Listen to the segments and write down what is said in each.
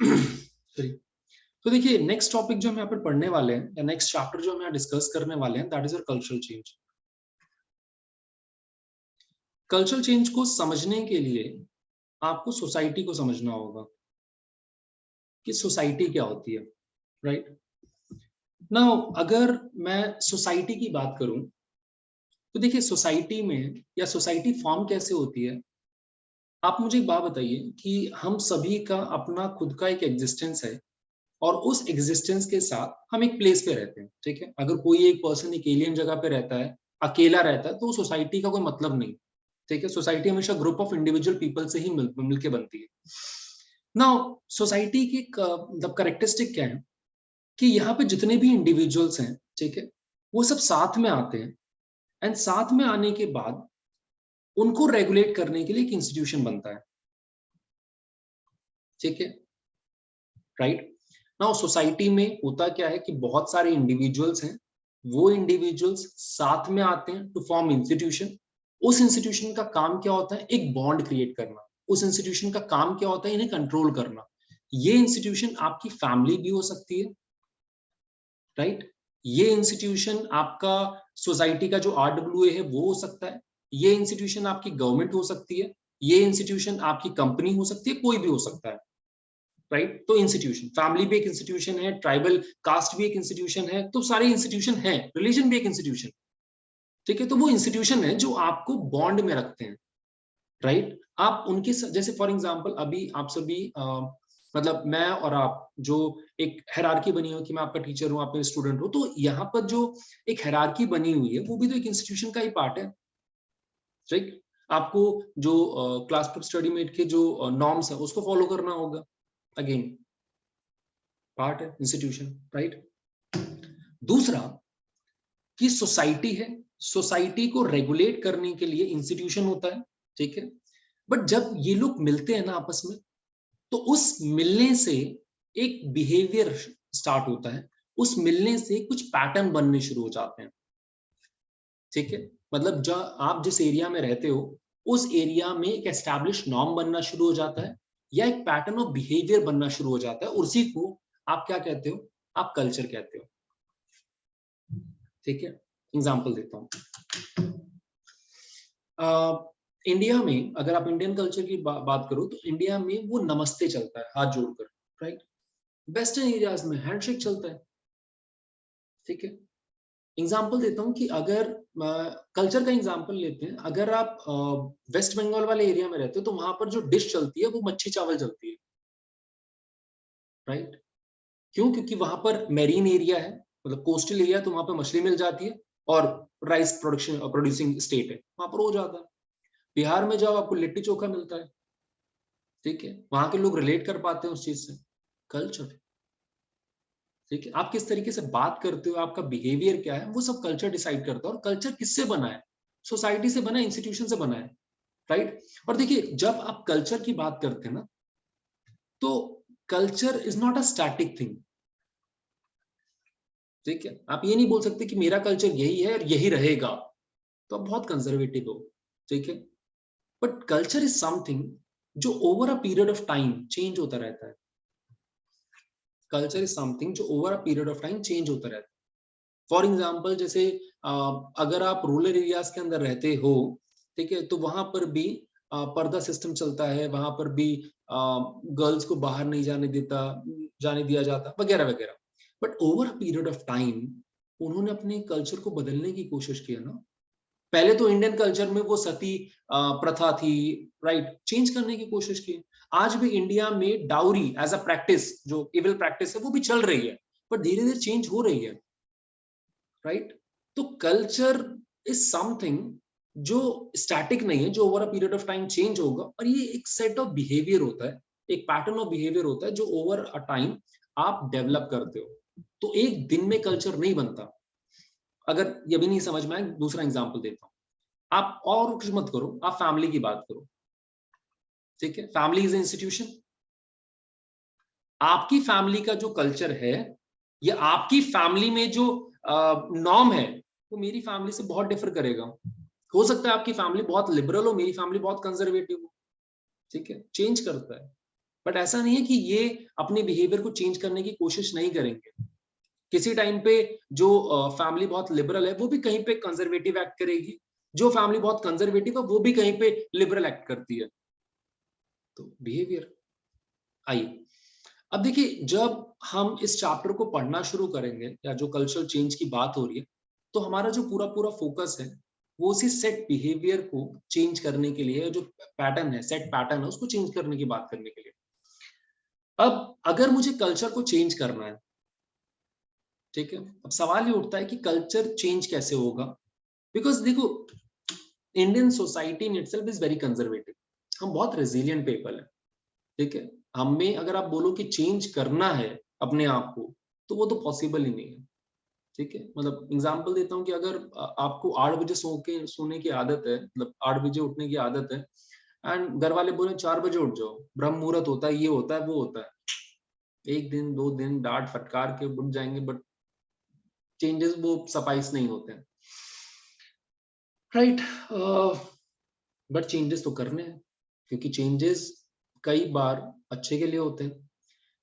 Sorry. तो देखिए next topic जो हम यहाँ पर पढ़ने वाले हैं या नेक्स्ट चैप्टर जो हम यहाँ डिस्कस करने वाले हैं that is your cultural change. Cultural change को समझने के लिए आपको सोसाइटी को समझना होगा कि सोसाइटी क्या होती है, राइट। नाउ अगर मैं सोसाइटी की बात करूं तो देखिए सोसाइटी में या सोसाइटी फॉर्म कैसे होती है। आप मुझे एक बात बताइए कि हम सभी का अपना खुद का एक एग्जिस्टेंस है और उस एग्जिस्टेंस के साथ हम एक प्लेस पे रहते हैं, ठीक है। अगर कोई एक पर्सन एक एलियन जगह पे रहता है, अकेला रहता है, तो सोसाइटी का कोई मतलब नहीं, ठीक है। सोसाइटी हमेशा ग्रुप ऑफ इंडिविजुअल पीपल से ही मिलके बनती है। नाउ सोसाइटी की मतलब करेक्टरिस्टिक क्या है कि यहाँ पे जितने भी इंडिविजुअल्स हैं, ठीक है, वो सब साथ में आते हैं एंड साथ में आने के बाद उनको रेगुलेट करने के लिए एक इंस्टीट्यूशन बनता है, ठीक है, राइट। नाउ सोसाइटी में होता क्या है कि बहुत सारे इंडिविजुअल्स हैं, वो इंडिविजुअल्स साथ में आते हैं टू फॉर्म इंस्टीट्यूशन। उस इंस्टीट्यूशन का काम क्या होता है, एक बॉन्ड क्रिएट करना। उस इंस्टीट्यूशन का काम क्या होता है, इन्हें कंट्रोल करना। ये इंस्टीट्यूशन आपकी फैमिली भी हो सकती है, राइट। ये इंस्टीट्यूशन आपका सोसाइटी का जो RWA है वो हो सकता है। ये इंस्टीट्यूशन आपकी गवर्नमेंट हो सकती है। ये इंस्टीट्यूशन आपकी कंपनी हो सकती है, कोई भी हो सकता है, राइट। तो इंस्टीट्यूशन, फैमिली भी एक इंस्टीट्यूशन है, ट्राइबल कास्ट भी एक इंस्टीट्यूशन है, तो सारे इंस्टीट्यूशन है। रिलीजन भी एक इंस्टीट्यूशन, ठीक है। तो वो इंस्टीट्यूशन है जो आपको बॉन्ड में रखते हैं, राइट। आप उनके जैसे फॉर एग्जांपल अभी आप सभी मतलब मैं और आप जो एक हायरार्की बनी हो कि मैं आपका टीचर हूं, आप मेरे स्टूडेंट हो, तो यहाँ पर जो एक हायरार्की बनी हुई है वो भी तो एक इंस्टीट्यूशन का ही पार्ट है, राइट। आपको जो क्लास प्रेप स्टडी मेट के जो नॉर्म्स है उसको फॉलो करना होगा, अगेन पार्ट है इंस्टीट्यूशन, राइट। दूसरा कि सोसाइटी है, सोसाइटी को रेगुलेट करने के लिए इंस्टीट्यूशन होता है, ठीक है। बट जब ये लोग मिलते हैं ना आपस में, तो उस मिलने से एक बिहेवियर स्टार्ट होता है। उस मिलने से कुछ पैटर्न बनने शुरू हो जाते हैं, ठीक है। मतलब जब आप जिस एरिया में रहते हो उस एरिया में एक एस्टैब्लिश नॉर्म बनना शुरू हो जाता है या एक पैटर्न ऑफ बिहेवियर बनना शुरू हो जाता है, उसी को आप क्या कहते हो, आप कल्चर कहते हो, ठीक है। एग्जाम्पल देता हूं। इंडिया में अगर आप इंडियन कल्चर की बात करो तो इंडिया में वो नमस्ते चलता है, हाथ जोड़कर, राइट। वेस्टर्न एरियाज में हैंडशेक चलता है, ठीक है। एग्जाम्पल देता हूँ कि अगर कल्चर का एग्जाम्पल लेते हैं, अगर आप वेस्ट बंगाल वाले एरिया में रहते हो तो वहां पर जो डिश चलती है वो मच्छी चावल चलती है, राइट। क्यों, क्योंकि वहां पर मेरीन एरिया है, मतलब कोस्टल एरिया, तो वहां पर मछली मिल जाती है और राइस प्रोडक्शन प्रोड्यूसिंग स्टेट है, वहां पर हो जाता है। बिहार में जाओ आपको लिट्टी चोखा मिलता है, ठीक है। वहां के लोग रिलेट कर पाते हैं उस चीज से, कल्चर, ठीक है। आप किस तरीके से बात करते हो, आपका बिहेवियर क्या है, वो सब कल्चर डिसाइड करता है। और कल्चर किससे बना है, सोसाइटी से बना है, इंस्टीट्यूशन से बना है, राइट। और देखिए जब आप कल्चर की बात करते हैं ना, तो culture is not a static thing, ठीक है। आप ये नहीं बोल सकते कि मेरा कल्चर यही है और यही रहेगा, तो आप बहुत कंजर्वेटिव हो, ठीक है। बट कल्चर इज समथिंग जो over a period of time change होता रहता है। कल्चर इज समथिंग जो over a period of time change होता रहता है। फॉर एग्जाम्पल जैसे अगर आप रूरल एरियाज के अंदर रहते हो, ठीक है, तो वहां पर भी पर्दा सिस्टम चलता है, वहां पर भी गर्ल्स को बाहर नहीं जाने दिया जाता, वगैरह वगैरह। But over a period of time उन्होंने अपने कल्चर को बदलने की कोशिश की है ना। पहले तो इंडियन कल्चर में वो सती प्रथा थी, राइट, चेंज करने की कोशिश की। आज भी इंडिया में डाउरी एज अ प्रैक्टिस, जो इविल प्रैक्टिस है, वो भी चल रही है, पर धीरे धीरे चेंज हो रही है, राइट। तो कल्चर इज समथिंग जो स्टैटिक नहीं है, जो over a period of time change होगा। और ये एक सेट ऑफ बिहेवियर होता है, एक पैटर्न ऑफ बिहेवियर होता है जो ओवर अ टाइम आप डेवलप करते हो। तो एक दिन में कल्चर नहीं बनता। अगर ये भी नहीं समझ में आए, दूसरा एग्जांपल देता हूं। आप और कुछ मत करो, आप फैमिली की बात करो, ठीक है। Family is institution. आपकी फैमिली का जो कल्चर है या आपकी फैमिली में जो नॉर्म है वो मेरी फैमिली से बहुत डिफर करेगा। हो सकता है आपकी फैमिली बहुत लिबरल हो, मेरी फैमिली बहुत कंजर्वेटिव हो, ठीक है, चेंज करता है। बट ऐसा नहीं है कि ये अपने बिहेवियर को चेंज करने की कोशिश नहीं करेंगे। किसी टाइम पे जो फैमिली बहुत लिबरल है वो भी कहीं पे कंजर्वेटिव एक्ट करेगी, जो फैमिली बहुत कंजर्वेटिव है वो भी कहीं पे लिबरल एक्ट करती है। तो बिहेवियर। आइए अब देखिए, जब हम इस चैप्टर को पढ़ना शुरू करेंगे या जो कल्चरल चेंज की बात हो रही है, तो हमारा जो पूरा पूरा फोकस है वो उसी सेट बिहेवियर को चेंज करने के लिए, जो पैटर्न है, सेट पैटर्न है, उसको चेंज करने की बात करने के लिए। अब अगर मुझे कल्चर को चेंज करना है, ठीक है, अब सवाल ये उठता है कि कल्चर चेंज कैसे होगा। बिकॉज देखो, Indian society in itself is very conservative. हम बहुत रेजिलियंट पीपल है, ठीक है। हमें अगर आप बोलो कि चेंज करना है अपने आप को, तो वो तो पॉसिबल ही नहीं है, ठीक है। मतलब एग्जांपल देता हूँ कि अगर आपको 8 बजे सोने की आदत है, मतलब 8 बजे उठने की आदत है, एंड घर वाले बोले 4 बजे उठ जाओ, ब्रह्म मुहूर्त होता है, ये होता है, वो होता है, एक दिन 2 दिन डांट फटकार के उठ जाएंगे, बट चेंजेस वो सफाइस नहीं होते हैं, राइट। बट चेंजेस तो करने हैं, क्योंकि चेंजेस कई बार अच्छे के लिए होते हैं।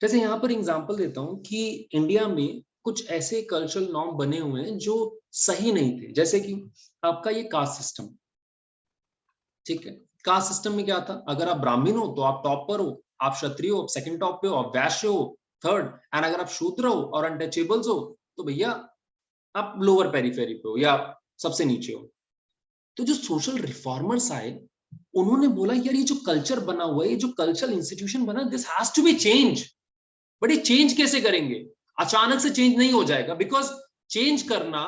जैसे यहाँ पर एग्जांपल देता हूँ कि इंडिया में कुछ ऐसे कल्चरल नॉर्म बने हुए हैं जो सही नहीं थे। जैसे कि आपका ये कास्ट सिस्टम, ठीक है। कास्ट सिस्टम में क्या था, अगर आप ब्राह्मण हो तो आप टॉप पर हो, आप क्षत्रिय हो सेकंड टॉप पे हो, आप वैश्य हो थर्ड, एंड अगर आप शूद्र हो और अनटचेबल्स हो तो भैया आप लोअर पेरिफेरी पे हो या सबसे नीचे हो। तो जो सोशल रिफॉर्मर्स आए, उन्होंने बोला यार ये जो कल्चर बना हुआ है, ये जो कल्चरल इंस्टीट्यूशन बना, this has to be change. But ये चेंज कैसे करेंगे? अचानक से चेंज नहीं हो जाएगा, बिकॉज चेंज करना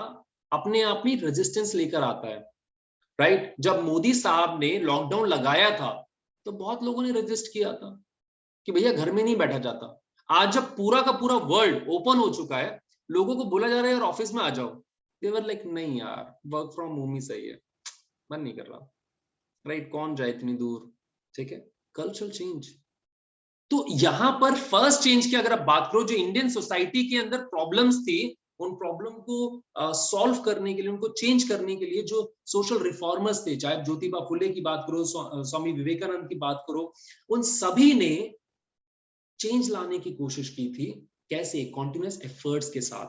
अपने आप में रेजिस्टेंस लेकर आता है, राइट। जब मोदी साहब ने लॉकडाउन लगाया था तो बहुत लोगों ने रजिस्ट किया था कि भैया घर में नहीं बैठा जाता। आज जब पूरा का पूरा वर्ल्ड ओपन हो चुका है, लोगों को बोला जा रहा है यार ऑफिस में आ जाओ, दे वर लाइक नहीं यार, वर्क फ्रॉम होम ही सही है, मन नहीं कर रहा, राइट। कौन जाए इतनी दूर, ठीक है। Cultural change. तो यहां पर फर्स्ट चेंज की अगर आप बात करो, जो इंडियन सोसाइटी के अंदर प्रॉब्लम्स थी, उन प्रॉब्लम को सॉल्व करने के लिए, उनको चेंज करने के लिए जो सोशल रिफॉर्मर्स थे, चाहे ज्योतिबा फुले की बात करो, स्वामी विवेकानंद की बात करो, उन सभी ने चेंज लाने की कोशिश की थी। कैसे? कॉन्टिन्यूअस एफर्ट्स के साथ,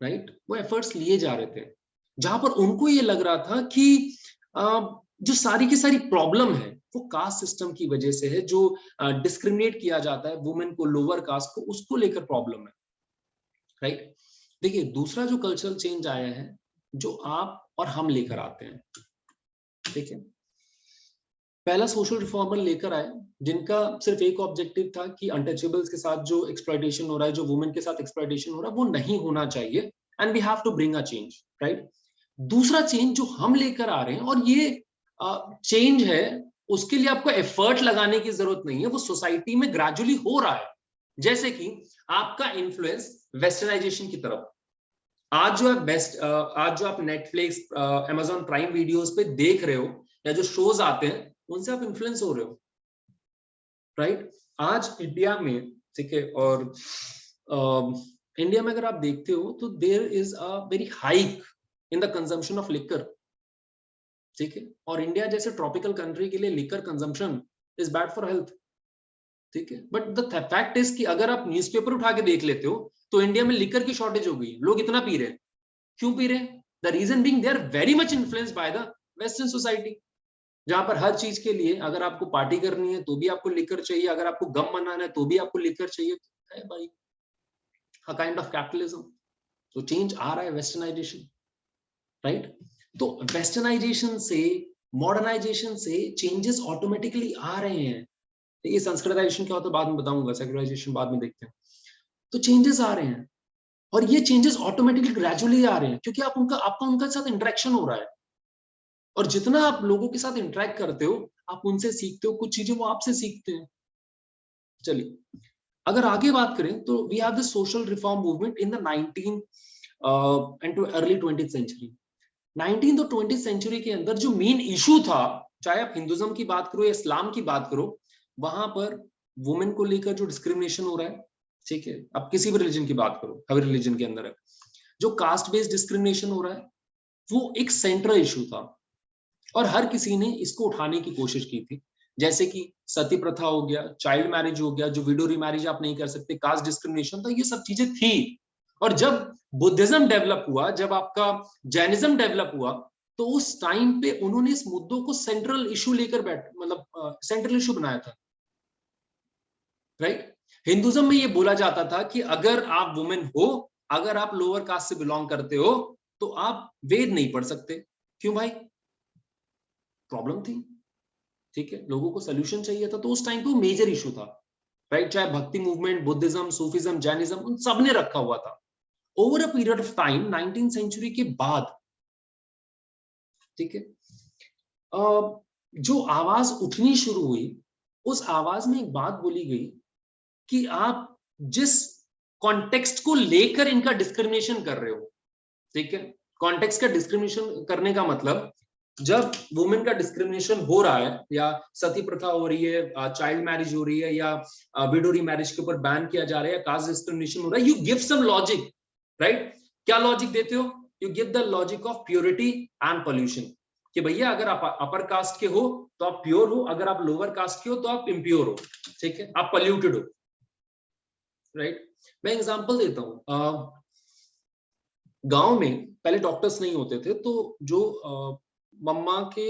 राइट। वो एफर्ट्स लिए जा रहे थे, जहां पर उनको ये लग रहा था कि जो सारी की सारी प्रॉब्लम है वो कास्ट सिस्टम की वजह से है, जो डिस्क्रिमिनेट किया जाता है वुमेन को, लोअर कास्ट को, उसको लेकर प्रॉब्लम है, राइट। देखिए, दूसरा जो कल्चरल चेंज आया है, जो आप और हम लेकर आते हैं, ठीक है। पहला सोशल रिफॉर्मर लेकर आए जिनका सिर्फ एक ऑब्जेक्टिव था कि अनटचेबल्स के साथ जो एक्सप्लॉइटेशन हो रहा है, जो वुमेन के साथ एक्सप्लॉइटेशन हो रहा है, वो नहीं होना चाहिए, and we have to bring a change, right. दूसरा चेंज जो हम लेकर आ रहे हैं, और ये चेंज है, उसके लिए आपको एफर्ट लगाने की जरूरत नहीं है, वो सोसाइटी में ग्रेजुअली हो रहा है। जैसे कि आपका इन्फ्लुएंस वेस्टर्नाइजेशन की तरफ, आज जो आप नेटफ्लिक्स, अमेजॉन प्राइम वीडियोस पे देख रहे हो, या जो शोज आते हैं, उनसे आप इन्फ्लुएंस हो रहे हो, राइट। आज इंडिया में, ठीक है, और इंडिया में अगर आप देखते हो तो there is a very hike in the consumption of liquor, ठीक है। और इंडिया जैसे ट्रॉपिकल कंट्री के लिए liquor consumption is bad for health, ठीक है। बट द फैक्ट इज कि अगर आप न्यूज़पेपर उठा के देख लेते हो तो इंडिया में लिकर की शॉर्टेज हो गई, लोग इतना पी रहे हैं। क्यों पी रहे हैं? The reason being they are very much influenced by the western society, जहां पर हर चीज के लिए, अगर आपको पार्टी करनी है तो भी आपको लिकर चाहिए, अगर आपको गम मनाना है तो भी आपको लिकर चाहिए, है भाई, अ काइंड ऑफ कैपिटलिज्म। तो चेंज आ रहा है, वेस्टर्नाइजेशन, राइट। तो वेस्टर्नाइजेशन से, मॉडर्नाइजेशन से चेंजेस ऑटोमेटिकली आ रहे हैं। ये संस्कृताइजेशन क्या होता है बाद में बताऊंगा, सेकुलराइजेशन बाद में देखते हैं। तो चेंजेस आ रहे हैं, और ये चेंजेस ऑटोमेटिकली ग्रेजुअली आ रहे हैं, क्योंकि आपका उनका साथ इंटरेक्शन हो रहा है, और जितना आप लोगों के साथ इंटरेक्ट करते हो, आप उनसे सीखते हो, कुछ चीजें वो आपसे सीखते हैं। चलिए, अगर आगे बात करें तो we have the social reform movement in the 19 and to early 20th century. 19th और 20th सेंचुरी के अंदर जो मेन इशू था, चाहे आप हिंदुज्म की बात करो या इस्लाम की बात करो, वहां पर वुमेन को लेकर जो डिस्क्रिमिनेशन हो रहा है, ठीक है, आप किसी भी रिलीजन की बात करो, हर रिलीजन के अंदर है, जो कास्ट बेस्ड डिस्क्रिमिनेशन हो रहा है, वो एक सेंट्रल इशू था, और हर किसी ने इसको उठाने की कोशिश की थी। जैसे कि सती प्रथा हो गया, चाइल्ड मैरिज हो गया, जो विडो रीमैरिज आप नहीं कर सकते, कास्ट डिस्क्रिमिनेशन, तो ये सब चीजें थी। और जब बुद्धिज्म डेवलप हुआ, जब आपका जैनिज्म डेवलप हुआ, तो उस टाइम पे उन्होंने इस मुद्दों को सेंट्रल इशू लेकर मतलब सेंट्रल इशू बनाया था, राइट। हिंदुज्म में ये बोला जाता था कि अगर आप वुमेन हो, अगर आप लोअर कास्ट से बिलोंग करते हो, तो आप वेद नहीं पढ़ सकते। क्यों भाई? प्रॉब्लम थी, ठीक है, लोगों को सोल्यूशन चाहिए था, तो उस टाइम पे मेजर इशू था, राइट। चाहे भक्ति मूवमेंट, बुद्धिज्म, सूफिज्म, जैनिज्म, उन सब ने रखा हुआ था। Over a period of time 19th century के बाद, ठीक है, जो आवाज उठनी शुरू हुई, उस आवाज में एक बात बोली गई कि आप जिस कॉन्टेक्स्ट को लेकर इनका डिस्क्रिमिनेशन कर रहे हो, ठीक है, कॉन्टेक्स्ट का डिस्क्रिमिनेशन करने का मतलब, जब वुमेन का डिस्क्रिमिनेशन हो रहा है, या सती प्रथा हो रही है, चाइल्ड मैरिज हो रही है, या विडो मैरिज के ऊपर बैन किया जा रहा है, या कास्ट डिस्क्रिमिनेशन हो रहा है, you give some logic, right. क्या लॉजिक देते हो? You give the logic of purity and pollution, कि भैया अगर आप अपर कास्ट के हो तो आप प्योर हो, अगर आप लोअर कास्ट के हो तो आप इम्प्योर हो, ठीक है, आप पोल्यूटेड हो, राइट। मैं एग्जांपल देता हूं, गांव में पहले डॉक्टर्स नहीं होते थे, तो जो मम्मा के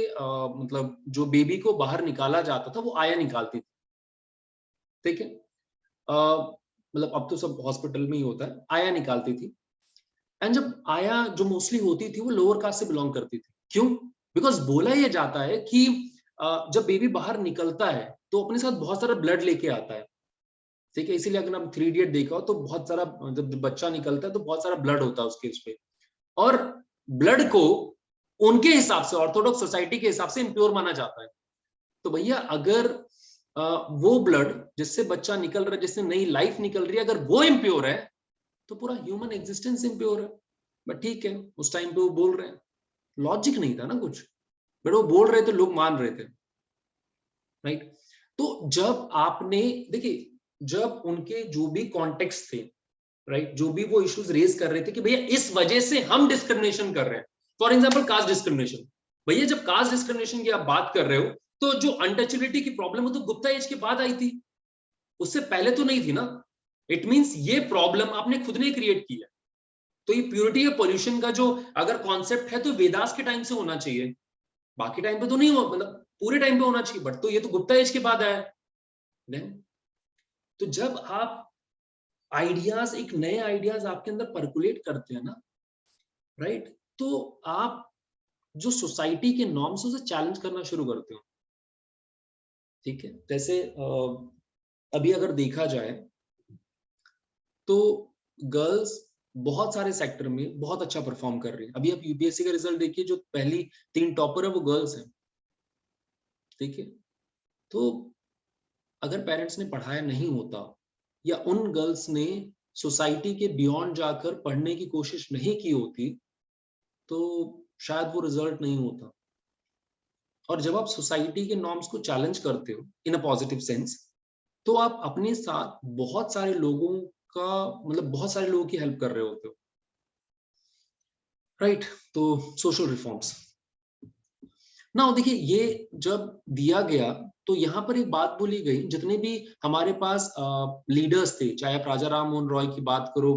मतलब जो बेबी को बाहर निकाला जाता था, वो आया निकालती थी, ठीक है। मतलब अब तो सब हॉस्पिटल में ही होता है, आया निकालती थी। एंड जब आया जो मोस्टली होती थी, वो लोअर कास्ट से बिलोंग करती थी। क्यों? बिकॉज बोला यह जाता है कि जब बेबी बाहर निकलता है तो अपने साथ बहुत सारा ब्लड लेके आता है, ठीक है। इसीलिए अगर आप 3 इडियट देखा हो, तो बहुत सारा, जब बच्चा निकलता है तो बहुत सारा ब्लड होता है उसके उस पे, और ब्लड को उनके हिसाब से, ऑर्थोडॉक्स सोसाइटी के हिसाब से इम्प्योर माना जाता है। तो भैया अगर वो ब्लड जिससे बच्चा निकल रहा है, जिससे नई लाइफ निकल रही है, अगर वो इम्प्योर है, तो पूरा ह्यूमन एग्जिस्टेंस इम्प्योर है। बट ठीक है, उस टाइम पे वो बोल रहे हैं, लॉजिक नहीं था ना कुछ, बट वो बोल रहे थे, लोग मान रहे थे, राइट। तो जब आपने, देखिए, जब उनके जो भी कॉन्टेक्स्ट थे, राइट, जो भी वो इश्यूज रेज कर रहे थे कि भैया इस वजह से हम डिस्क्रिमिनेशन कर रहे हैं, फॉर एग्जांपल कास्ट डिस्क्रिमिनेशन। भैया जब कास्ट डिस्क्रिमिनेशन की आप बात कर रहे हो, तो जो अनटचेबिलिटी की प्रॉब्लम है तो गुप्ता एज के बाद आई थी, उससे पहले तो नहीं थी ना। इट मींस ये प्रॉब्लम आपने खुद ने क्रिएट की है। तो ये प्योरिटी और पोल्यूशन का जो अगर कॉन्सेप्ट है, तो वेदास के टाइम से होना चाहिए, बाकी टाइम पे तो नहीं हो, मतलब पूरे टाइम पे होना चाहिए, बट तो ये तो गुप्ता एज के बाद आया है। तो जब आप आइडियाज, एक नए आइडियाज आपके अंदर परकुलेट करते हैं ना, राइट, तो आप जो सोसाइटी के नॉर्म्स उसे चैलेंज करना शुरू करते हो, ठीक है। जैसे अभी अगर देखा जाए, तो गर्ल्स बहुत सारे सेक्टर में बहुत अच्छा परफॉर्म कर रही है। अभी आप यूपीएससी का रिजल्ट देखिए, जो पहली 3 टॉपर है वो गर्ल्स हैं, ठीक है। तो अगर पेरेंट्स ने पढ़ाया नहीं होता, या उन गर्ल्स ने सोसाइटी के बियॉन्ड जाकर पढ़ने की कोशिश नहीं की होती, तो शायद वो रिजल्ट नहीं होता। और जब आप सोसाइटी के नॉर्म्स को चैलेंज करते हो इन अ पॉजिटिव सेंस, तो आप अपने साथ बहुत सारे लोगों का, मतलब बहुत सारे लोगों की हेल्प कर रहे होते हो, राइट। तो सोशल रिफॉर्म्स, ना देखिए, ये जब दिया गया, तो यहाँ पर एक बात बोली गई, जितने भी हमारे पास लीडर्स थे, चाहे आप राजा राम मोहन रॉय की बात करो,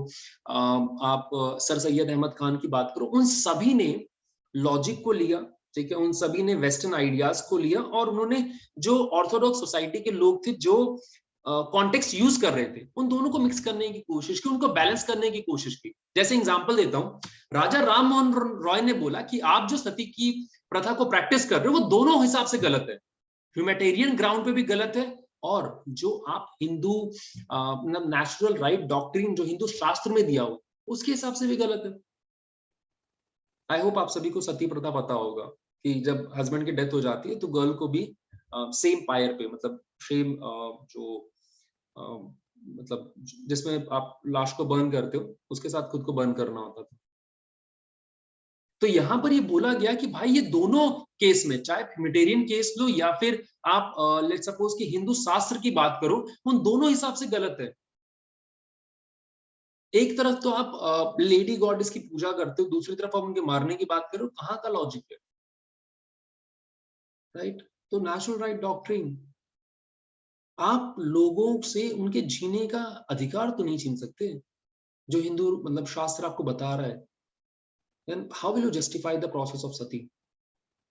आप सर सैयद अहमद खान की बात करो, उन सभी ने लॉजिक को लिया, ठीक है, उन सभी ने वेस्टर्न आइडियाज को लिया, और उन्होंने जो ऑर्थोडॉक्स सोसाइटी के लोग थे, जो कॉन्टेक्स्ट यूज कर रहे थे, उन दोनों को मिक्स करने की कोशिश की, उनको बैलेंस करने की कोशिश की। जैसे एग्जांपल देता हूं, राजा राम मोहन रॉय ने बोला कि आप जो सती की प्रथा को प्रैक्टिस कर रहे हो, वो दोनों हिसाब से गलत है, ह्यूमैनिटेरियन ग्राउंड पे भी गलत है, और जो आप हिंदू नेचुरल राइट डॉक्ट्रिन जो हिंदू शास्त्र में दिया हो, उसके हिसाब से भी गलत है। आई होप आप सभी को सती प्रथा पता होगा, कि जब हस्बैंड की डेथ हो जाती है, तो गर्ल को भी सेम पायर पे, मतलब सेम जो मतलब जिसमें आप लाश को बर्न करते हो, उसके साथ खुद को बर्न करना होता था। तो यहां पर ये बोला गया कि भाई ये दोनों केस में, चाहे ह्यूमैनिटेरियन केस लो, या फिर आप लेट सपोज कि हिंदू शास्त्र की बात करो, उन दोनों हिसाब से गलत है। एक तरफ तो आप लेडी गॉडेस की पूजा करते हो, दूसरी तरफ आप उनके मारने की बात करो, कहाँ का लॉजिक है, राइट। तो नेचुरल राइट डॉक्ट्रिन, आप लोगों से उनके जीने का अधिकार तो नहीं छीन सकते, जो हिंदू मतलब शास्त्र आपको बता रहा है। Then how will you justify the process of sati?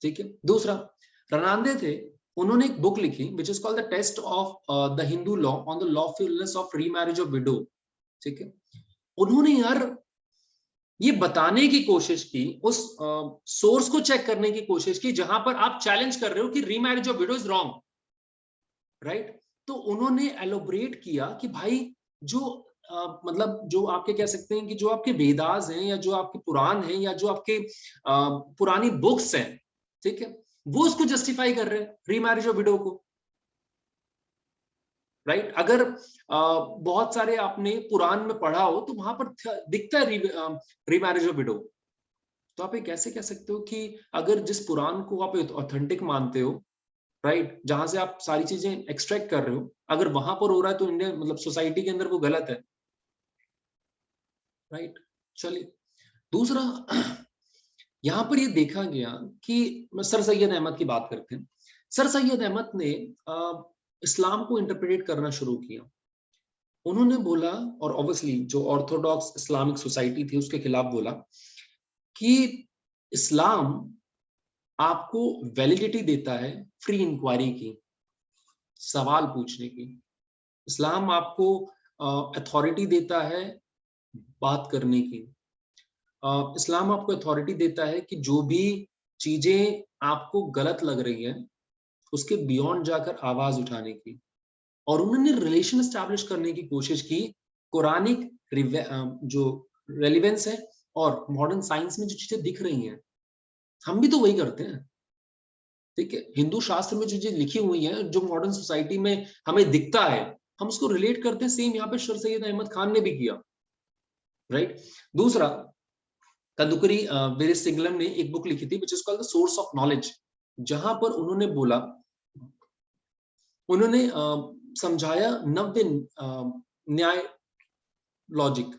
ठीक है। दूसरा, रनांदे थे, उन्होंने एक बुक लिखी which is called the test of the Hindu law on the lawfulness of remarriage of widow. ठीक है। उन्होंने यार ये बताने की कोशिश की, उस सोर्स को चेक करने की कोशिश की जहां पर आप चैलेंज कर रहे हो कि remarriage of window is wrong, right. तो उन्होंने एलोबरेट किया कि भाई जो मतलब जो आपके कह सकते हैं कि जो आपके वेदास हैं या जो आपके पुराण हैं या जो आपके पुरानी बुक्स हैं, ठीक है, वो उसको जस्टिफाई कर रहे हैं रीमैरिज ऑफ विडो को, राइट। अगर बहुत सारे आपने पुराण में पढ़ा हो तो वहां पर दिखता है रीमैरिज ऑफ विडो। तो आप ये कैसे कह सकते हो कि अगर जिस पुराण को आप ऑथेंटिक मानते हो, राइट, जहां से आप सारी चीजें एक्सट्रैक्ट कर रहे हो, अगर वहां पर हो रहा है तो इंडिया मतलब सोसाइटी के अंदर वो गलत है, राइट। चलिए, दूसरा यहां पर ये देखा गया कि सर सैयद अहमद की बात करते हैं। सर सैयद अहमद ने इस्लाम को इंटरप्रेट करना शुरू किया। उन्होंने बोला, और ऑब्वियसली जो ऑर्थोडॉक्स इस्लामिक सोसाइटी थी उसके खिलाफ बोला कि इस्लाम आपको वैलिडिटी देता है फ्री इंक्वायरी की, सवाल पूछने की। इस्लाम आपको अथॉरिटी देता है बात करने की। इस्लाम आपको अथॉरिटी देता है कि जो भी चीजें आपको गलत लग रही है उसके बियॉन्ड जाकर आवाज उठाने की। और उन्होंने रिलेशन एस्टैब्लिश करने की कोशिश की कुरानिक जो रेलिवेंस है और मॉडर्न साइंस में जो चीजें दिख रही हैं, हम भी तो वही करते हैं। ठीक है, हिंदू शास्त्र में जो चीजें लिखी हुई हैं, जो मॉडर्न सोसाइटी में हमें दिखता है, हम उसको रिलेट करते हैं। सेम यहाँ पे सर सैयद अहमद खान ने भी किया, राइट। दूसरा, कंदुकरी वीर सिंगलम ने एक बुक लिखी थी विच is called the source of knowledge, जहां पर उन्होंने बोला, उन्होंने समझाया नव्य न्याय लॉजिक।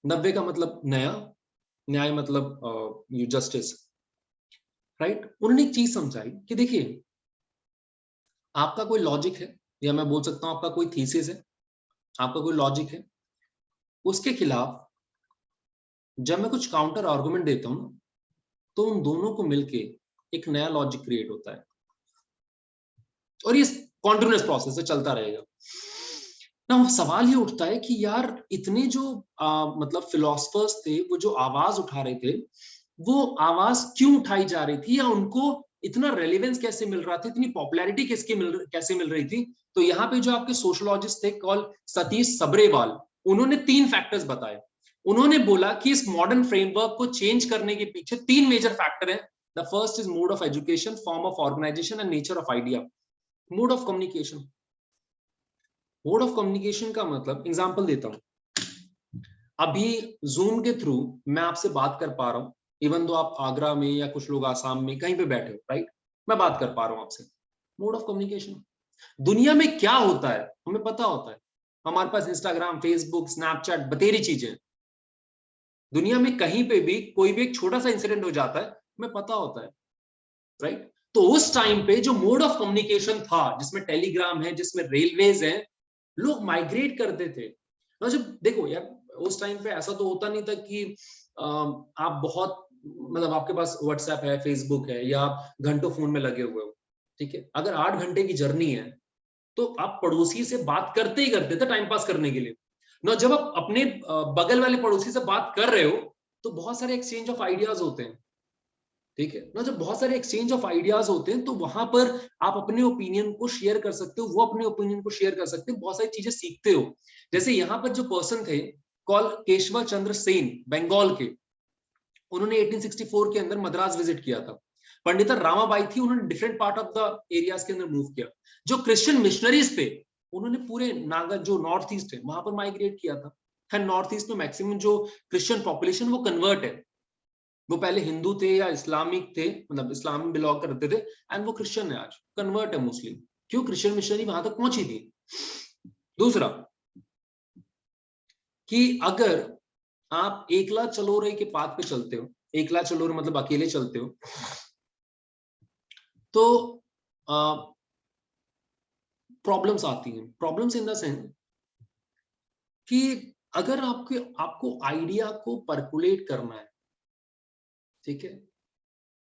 नव्य का मतलब नया, न्याय मतलब यू जस्टिस, राइट। उन्होंने एक चीज समझाई कि देखिए, आपका कोई लॉजिक है, या मैं बोल सकता हूं आपका कोई थीसिस है, आपका कोई लॉजिक है, उसके खिलाफ जब मैं कुछ काउंटर आर्गुमेंट देता हूं ना, तो उन दोनों को मिलके एक नया लॉजिक क्रिएट होता है, और ये कॉन्टिन्यूअस प्रोसेस से चलता रहेगा ना। सवाल ये उठता है कि यार इतने जो मतलब फिलोसफर्स थे, वो जो आवाज उठा रहे थे, वो आवाज क्यों उठाई जा रही थी, या उनको इतना रेलेवेंस कैसे मिल रहा था, इतनी पॉपुलैरिटी कैसे मिल रही थी? तो यहाँ पे जो आपके सोशोलॉजिस्ट थे कॉल सतीश सबरेवाल, उन्होंने 3 फैक्टर्स बताए। उन्होंने बोला कि इस मॉडर्न फ्रेमवर्क को चेंज करने के पीछे 3 मेजर फैक्टर हैं। The first is mode of education, form of organisation and nature of idea. Mode of communication, mode of communication का मतलब एग्जांपल देता हूं। अभी जूम के थ्रू मैं आपसे बात कर पा रहा हूं, इवन दो आप आगरा में या कुछ लोग आसाम में कहीं पे बैठे हो, राइट, मैं बात कर पा रहा हूं आपसे। Mode of communication. दुनिया में क्या होता है हमें पता होता है, हमारे पास इंस्टाग्राम, फेसबुक, स्नैपचैट, बतेरी चीजें। दुनिया में कहीं पे भी कोई भी एक छोटा सा इंसिडेंट हो जाता है, हमें पता होता है, राइट। तो उस टाइम पे जो मोड ऑफ कम्युनिकेशन था, जिसमें टेलीग्राम है, जिसमें रेलवेज है, लोग माइग्रेट करते थे। और जब देखो यार, उस टाइम पे ऐसा तो होता नहीं था कि आप बहुत मतलब आपके पास व्हाट्सएप है, फेसबुक है, या आप घंटों फोन में लगे हुए हो। ठीक है, अगर 8 घंटे की जर्नी है तो आप पड़ोसी से बात करते ही करते थे टाइम पास करने के लिए ना। जब आप अपने बगल वाले पड़ोसी से बात कर रहे हो तो बहुत सारे एक्सचेंज ऑफ आइडियाज होते हैं। ठीक है ना, जब बहुत सारे एक्सचेंज ऑफ आइडियाज होते हैं तो वहां पर आप अपने ओपिनियन को शेयर कर सकते हो, वो अपने ओपिनियन को शेयर कर सकते हो, बहुत सारी चीजें सीखते हो। जैसे यहाँ पर जो पर्सन थे कॉल केशव चंद्र सेन, बंगाल के, उन्होंने 1864 के अंदर मद्रास विजिट किया था। पंडिता रामाबाई थी, उन्होंने different part of the areas के अंदर मूव किया। जो क्रिश्चियन मिशनरीज थे, उन्होंने पूरे नागा जो नॉर्थ ईस्ट है वहां पर माइग्रेट किया था। एंड नॉर्थ ईस्ट में मैक्सिमम जो क्रिश्चियन पॉपुलेशन वो कन्वर्ट है, वो पहले हिंदू थे या इस्लामिक थे, मतलब इस्लाम में बिलोंग करते थे, एंड वो क्रिश्चियन है, आज कन्वर्ट है मुस्लिम। क्यों? क्रिश्चियन मिशनरी वहां तक पहुंची थी। दूसरा, कि अगर आप एकला चलोरे के पाथ पे चलते हो, एकला चलोरे मतलब अकेले चलते हो, तो प्रॉब्लम्स आती हैं। प्रॉब्लम्स इन द सेंस कि अगर आपको आइडिया को परकुलेट करना है, ठीक है,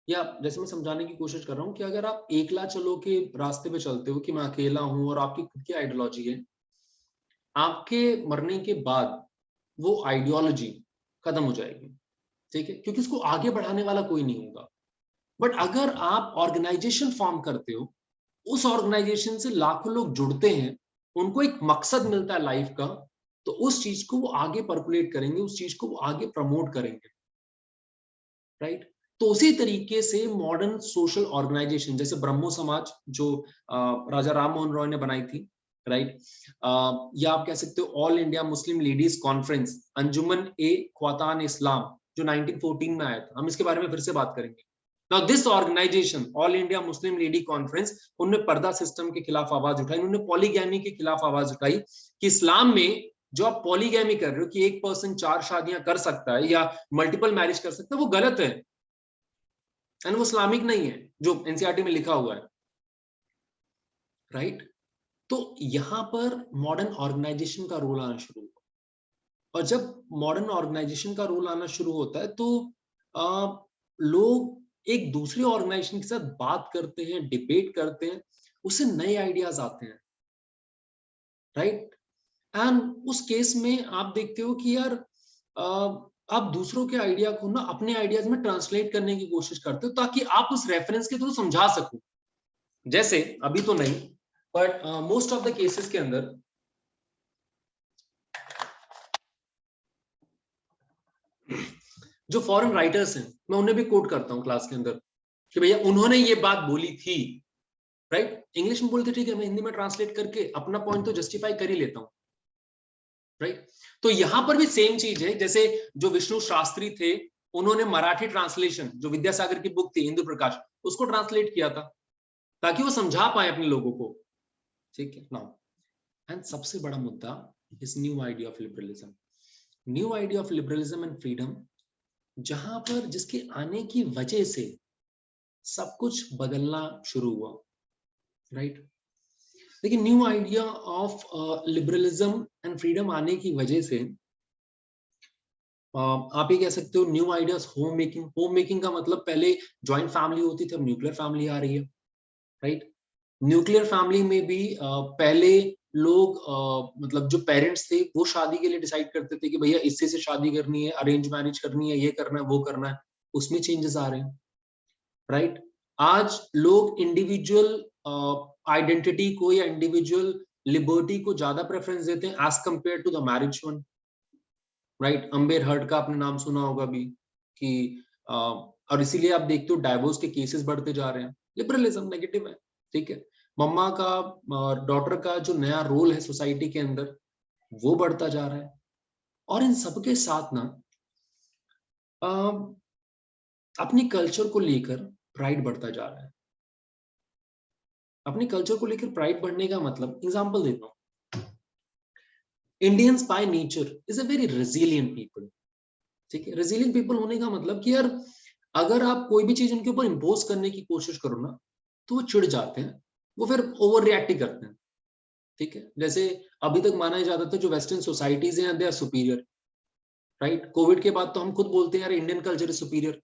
या जैसे मैं समझाने की कोशिश कर रहा हूं कि अगर आप एकला चलो के रास्ते पे चलते हो कि मैं अकेला हूं और आपकी खुद की आइडियोलॉजी है, आपके मरने के बाद वो आइडियोलॉजी खत्म हो जाएगी, ठीक है, क्योंकि उसको आगे बढ़ाने वाला कोई नहीं होगा। बट अगर आप ऑर्गेनाइजेशन फॉर्म करते हो, उस ऑर्गेनाइजेशन से लाखों लोग जुड़ते हैं, उनको एक मकसद मिलता है लाइफ का, तो उस चीज को वो आगे परकुलेट करेंगे, उस चीज को वो आगे प्रमोट करेंगे, राइट। तो उसी तरीके से मॉडर्न सोशल ऑर्गेनाइजेशन जैसे ब्रह्मो समाज जो राजा राम मोहन रॉय ने बनाई थी, राइट, या आप कह सकते हो all India Muslim ladies conference, Anjuman e Khawateen Islam, जो 1914 में आया था, हम इसके बारे में फिर से बात करेंगे। Now this organisation all India Muslim lady conference, उन्होंने पर्दा सिस्टम के खिलाफ आवाज उठाई, उन्होंने पॉलीगैमी के खिलाफ आवाज उठाई कि इस्लाम में जो आप पॉलीगैमी कर रहे हो कि एक पर्सन 4 शादियां कर सकता है या मल्टीपल मैरिज कर सकता है, वो गलत है एंड वो इस्लामिक नहीं है जो एनसीईआरटी में लिखा हुआ है, राइट। तो यहां पर मॉडर्न ऑर्गेनाइजेशन का रोल आना शुरू हुआ, और जब मॉडर्न ऑर्गेनाइजेशन का रोल आना शुरू होता है तो लोग एक दूसरे ऑर्गेनाइजेशन के साथ बात करते हैं, डिबेट करते हैं, उससे नए आइडियाज आते हैं, राइट। एंड उस केस में आप देखते हो कि यार आप दूसरों के आइडिया को ना अपने आइडियाज में ट्रांसलेट करने की कोशिश करते हो ताकि आप उस रेफरेंस के थ्रू समझा सको। जैसे अभी तो नहीं, but most of the cases के अंदर जो फॉरेन राइटर्स हैं, मैं उन्हें भी कोट करता हूं क्लास के अंदर कि भैया उन्होंने ये बात बोली थी, राइट। इंग्लिश में बोलते ठीक है, मैं हिंदी में ट्रांसलेट करके अपना पॉइंट तो जस्टिफाई कर ही लेता हूं, राइट। तो यहां पर भी सेम चीज है, जैसे जो विष्णु शास्त्री थे, उन्होंने मराठी ट्रांसलेशन जो विद्यासागर की बुक थी इंदु प्रकाश, उसको ट्रांसलेट किया था ताकि वो समझा पाए अपने लोगों को, ठीक है। नाउ एंड सबसे बड़ा मुद्दा is new idea of liberalism, new idea of liberalism and freedom, जहां पर जिसके आने की वजह से सब कुछ बदलना शुरू हुआ, राइट। लेकिन new idea of liberalism and freedom आने की वजह से आप ये कह सकते हो new ideas home making, home making का मतलब पहले जॉइंट फैमिली होती थी, अब न्यूक्लियर फैमिली आ रही है, राइट। न्यूक्लियर फैमिली में भी पहले लोग मतलब जो पेरेंट्स थे वो शादी के लिए डिसाइड करते थे कि भैया इससे से शादी करनी है, अरेंज मैरिज करनी है, ये करना है, वो करना है, उसमें चेंजेस आ रहे हैं, राइट। आज लोग इंडिविजुअल आइडेंटिटी को या इंडिविजुअल लिबर्टी को ज्यादा प्रेफरेंस देते हैं as compare to the marriage one, right. Amber Heard का आपने नाम सुना होगा भी कि और इसीलिए आप देखते हो डाइवोर्स के केसेस बढ़ते जा रहे हैं, लिबरलिज्म नेगेटिव है, ठीक है। मम्मा का डॉटर का जो नया रोल है सोसाइटी के अंदर वो बढ़ता जा रहा है, और इन सबके साथ ना अपनी कल्चर को लेकर प्राइड बढ़ता जा रहा है। अपने कल्चर को लेकर प्राइड बढ़ने का मतलब, एग्जांपल देता हूँ, Indians by nature is a very resilient people, ठीक है। रेजिलिएंट पीपल होने का मतलब कि यार अगर आप कोई भी चीज उनके ऊपर इम्पोज करने की कोशिश करो ना, तो वो चिढ़ जाते हैं, वो फिर ओवर रिएक्ट ही करते हैं, ठीक है। जैसे अभी तक माना जाता था जो वेस्टर्न सोसाइटीज हैं they are superior, right. Covid के बाद तो हम खुद बोलते हैं यार इंडियन कल्चर इज सुपीरियर,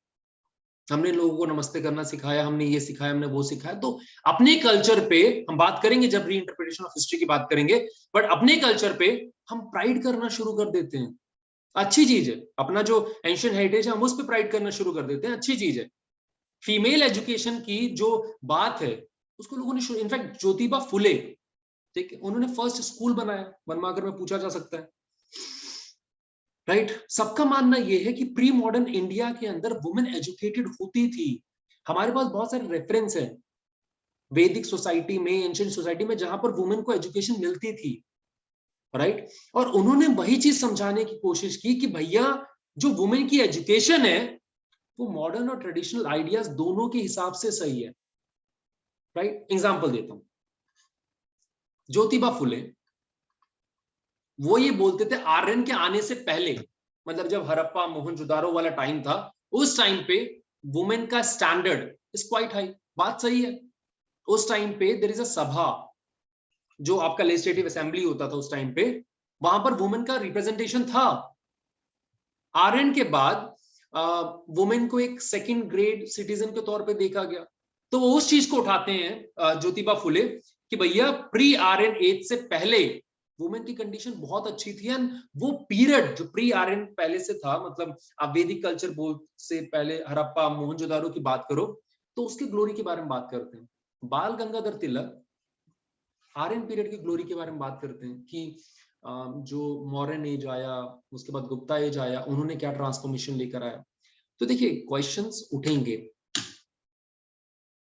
हमने लोगों को नमस्ते करना सिखाया, हमने ये सिखाया, हमने वो सिखाया। तो अपने कल्चर पे हम बात करेंगे जब री इंटरप्रिटेशन ऑफ हिस्ट्री की बात करेंगे, बट अपने कल्चर पे हम प्राइड करना शुरू कर देते हैं, अच्छी चीज है। अपना जो एंशिएंट हेरिटेज है हम उस पर प्राइड करना शुरू कर देते हैं, अच्छी चीज है। फीमेल एजुकेशन की जो बात है उसको लोगों ने, इनफैक्ट ज्योतिबा फुले, ठीक है, उन्होंने फर्स्ट स्कूल बनाया, बनवाकर में पूछा जा सकता है, राइट। सबका मानना यह है कि प्री मॉडर्न इंडिया के अंदर वुमेन एजुकेटेड होती थी। हमारे पास बहुत सारे रेफरेंस है वैदिक सोसाइटी में, एंशिएंट सोसाइटी में, जहां पर वुमेन को एजुकेशन मिलती थी, राइट। और उन्होंने वही चीज समझाने की कोशिश की कि भैया जो वुमेन की एजुकेशन है वो मॉडर्न और ट्रेडिशनल आइडियाज दोनों के हिसाब से सही है, राइट। एग्जांपल देता हूं, ज्योतिबा फुले वो ये बोलते थे आर्यन के आने से पहले, मतलब जब हड़प्पा मोहनजोदारो वाला टाइम था, उस टाइम पे वुमेन का स्टैंडर्ड इज क्वाइट हाई, बात सही है, उस टाइम पे देयर इज अ सभा, जो आपका लेजिस्लेटिव असेंबली होता था उस टाइम पे, वहां पर वुमेन का रिप्रेजेंटेशन था। आर्यन के बाद वुमेन को एक सेकंड ग्रेड सिटीजन के तौर पे देखा गया। तो वो उस चीज को उठाते हैं ज्योतिबा फुले कि भैया प्री आर्यन एज से पहले वुमेन की कंडीशन बहुत अच्छी थी, एंड वो पीरियड जो प्री आर्यन पहले से था, मतलब आप वैदिक कल्चर बोल से पहले हड़प्पा मोहनजोदारो की बात करो तो उसकी ग्लोरी के बारे में बात करते हैं। बाल गंगाधर तिलक आर्यन पीरियड की ग्लोरी के बारे में बात करते हैं कि जो मॉडर्न एज आया, उसके बाद गुप्ता एज आया, उन्होंने क्या ट्रांसफॉर्मेशन लेकर आया। तो देखिए क्वेश्चंस उठेंगे,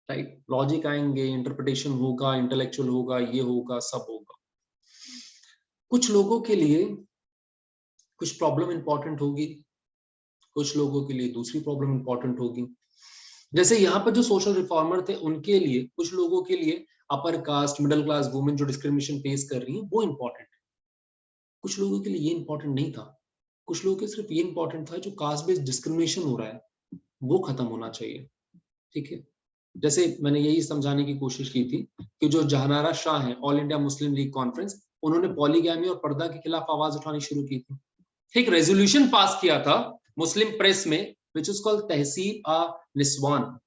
राइट, लॉजिक आएंगे, इंटरप्रिटेशन होगा, इंटेलेक्चुअल होगा, ये होगा, सब होगा। कुछ लोगों के लिए कुछ प्रॉब्लम इंपॉर्टेंट होगी, कुछ लोगों के लिए दूसरी प्रॉब्लम इंपॉर्टेंट होगी। जैसे यहाँ पर जो सोशल रिफॉर्मर थे उनके लिए, कुछ लोगों के लिए upper caste middle class women जो डिस्क्रिमिनेशन फेस कर रही है वो इंपॉर्टेंट है, कुछ लोगों के लिए ये इंपॉर्टेंट नहीं था। कुछ लोगों के सिर्फ ये इंपॉर्टेंट था जो कास्ट बेस्ड डिस्क्रिमिनेशन हो रहा है वो खत्म होना चाहिए। ठीक है, जैसे मैंने यही समझाने की कोशिश की थी कि जो जहानारा शाह है, ऑल इंडिया मुस्लिम लीग कॉन्फ्रेंस, उन्होंने पॉलीगैमी और पर्दा के खिलाफ आवाज उठानी शुरू की थी। एक रेजोल्यूशन पास किया था मुस्लिम प्रेस में विच इज कॉल्ड तहसीब आ निस्वान,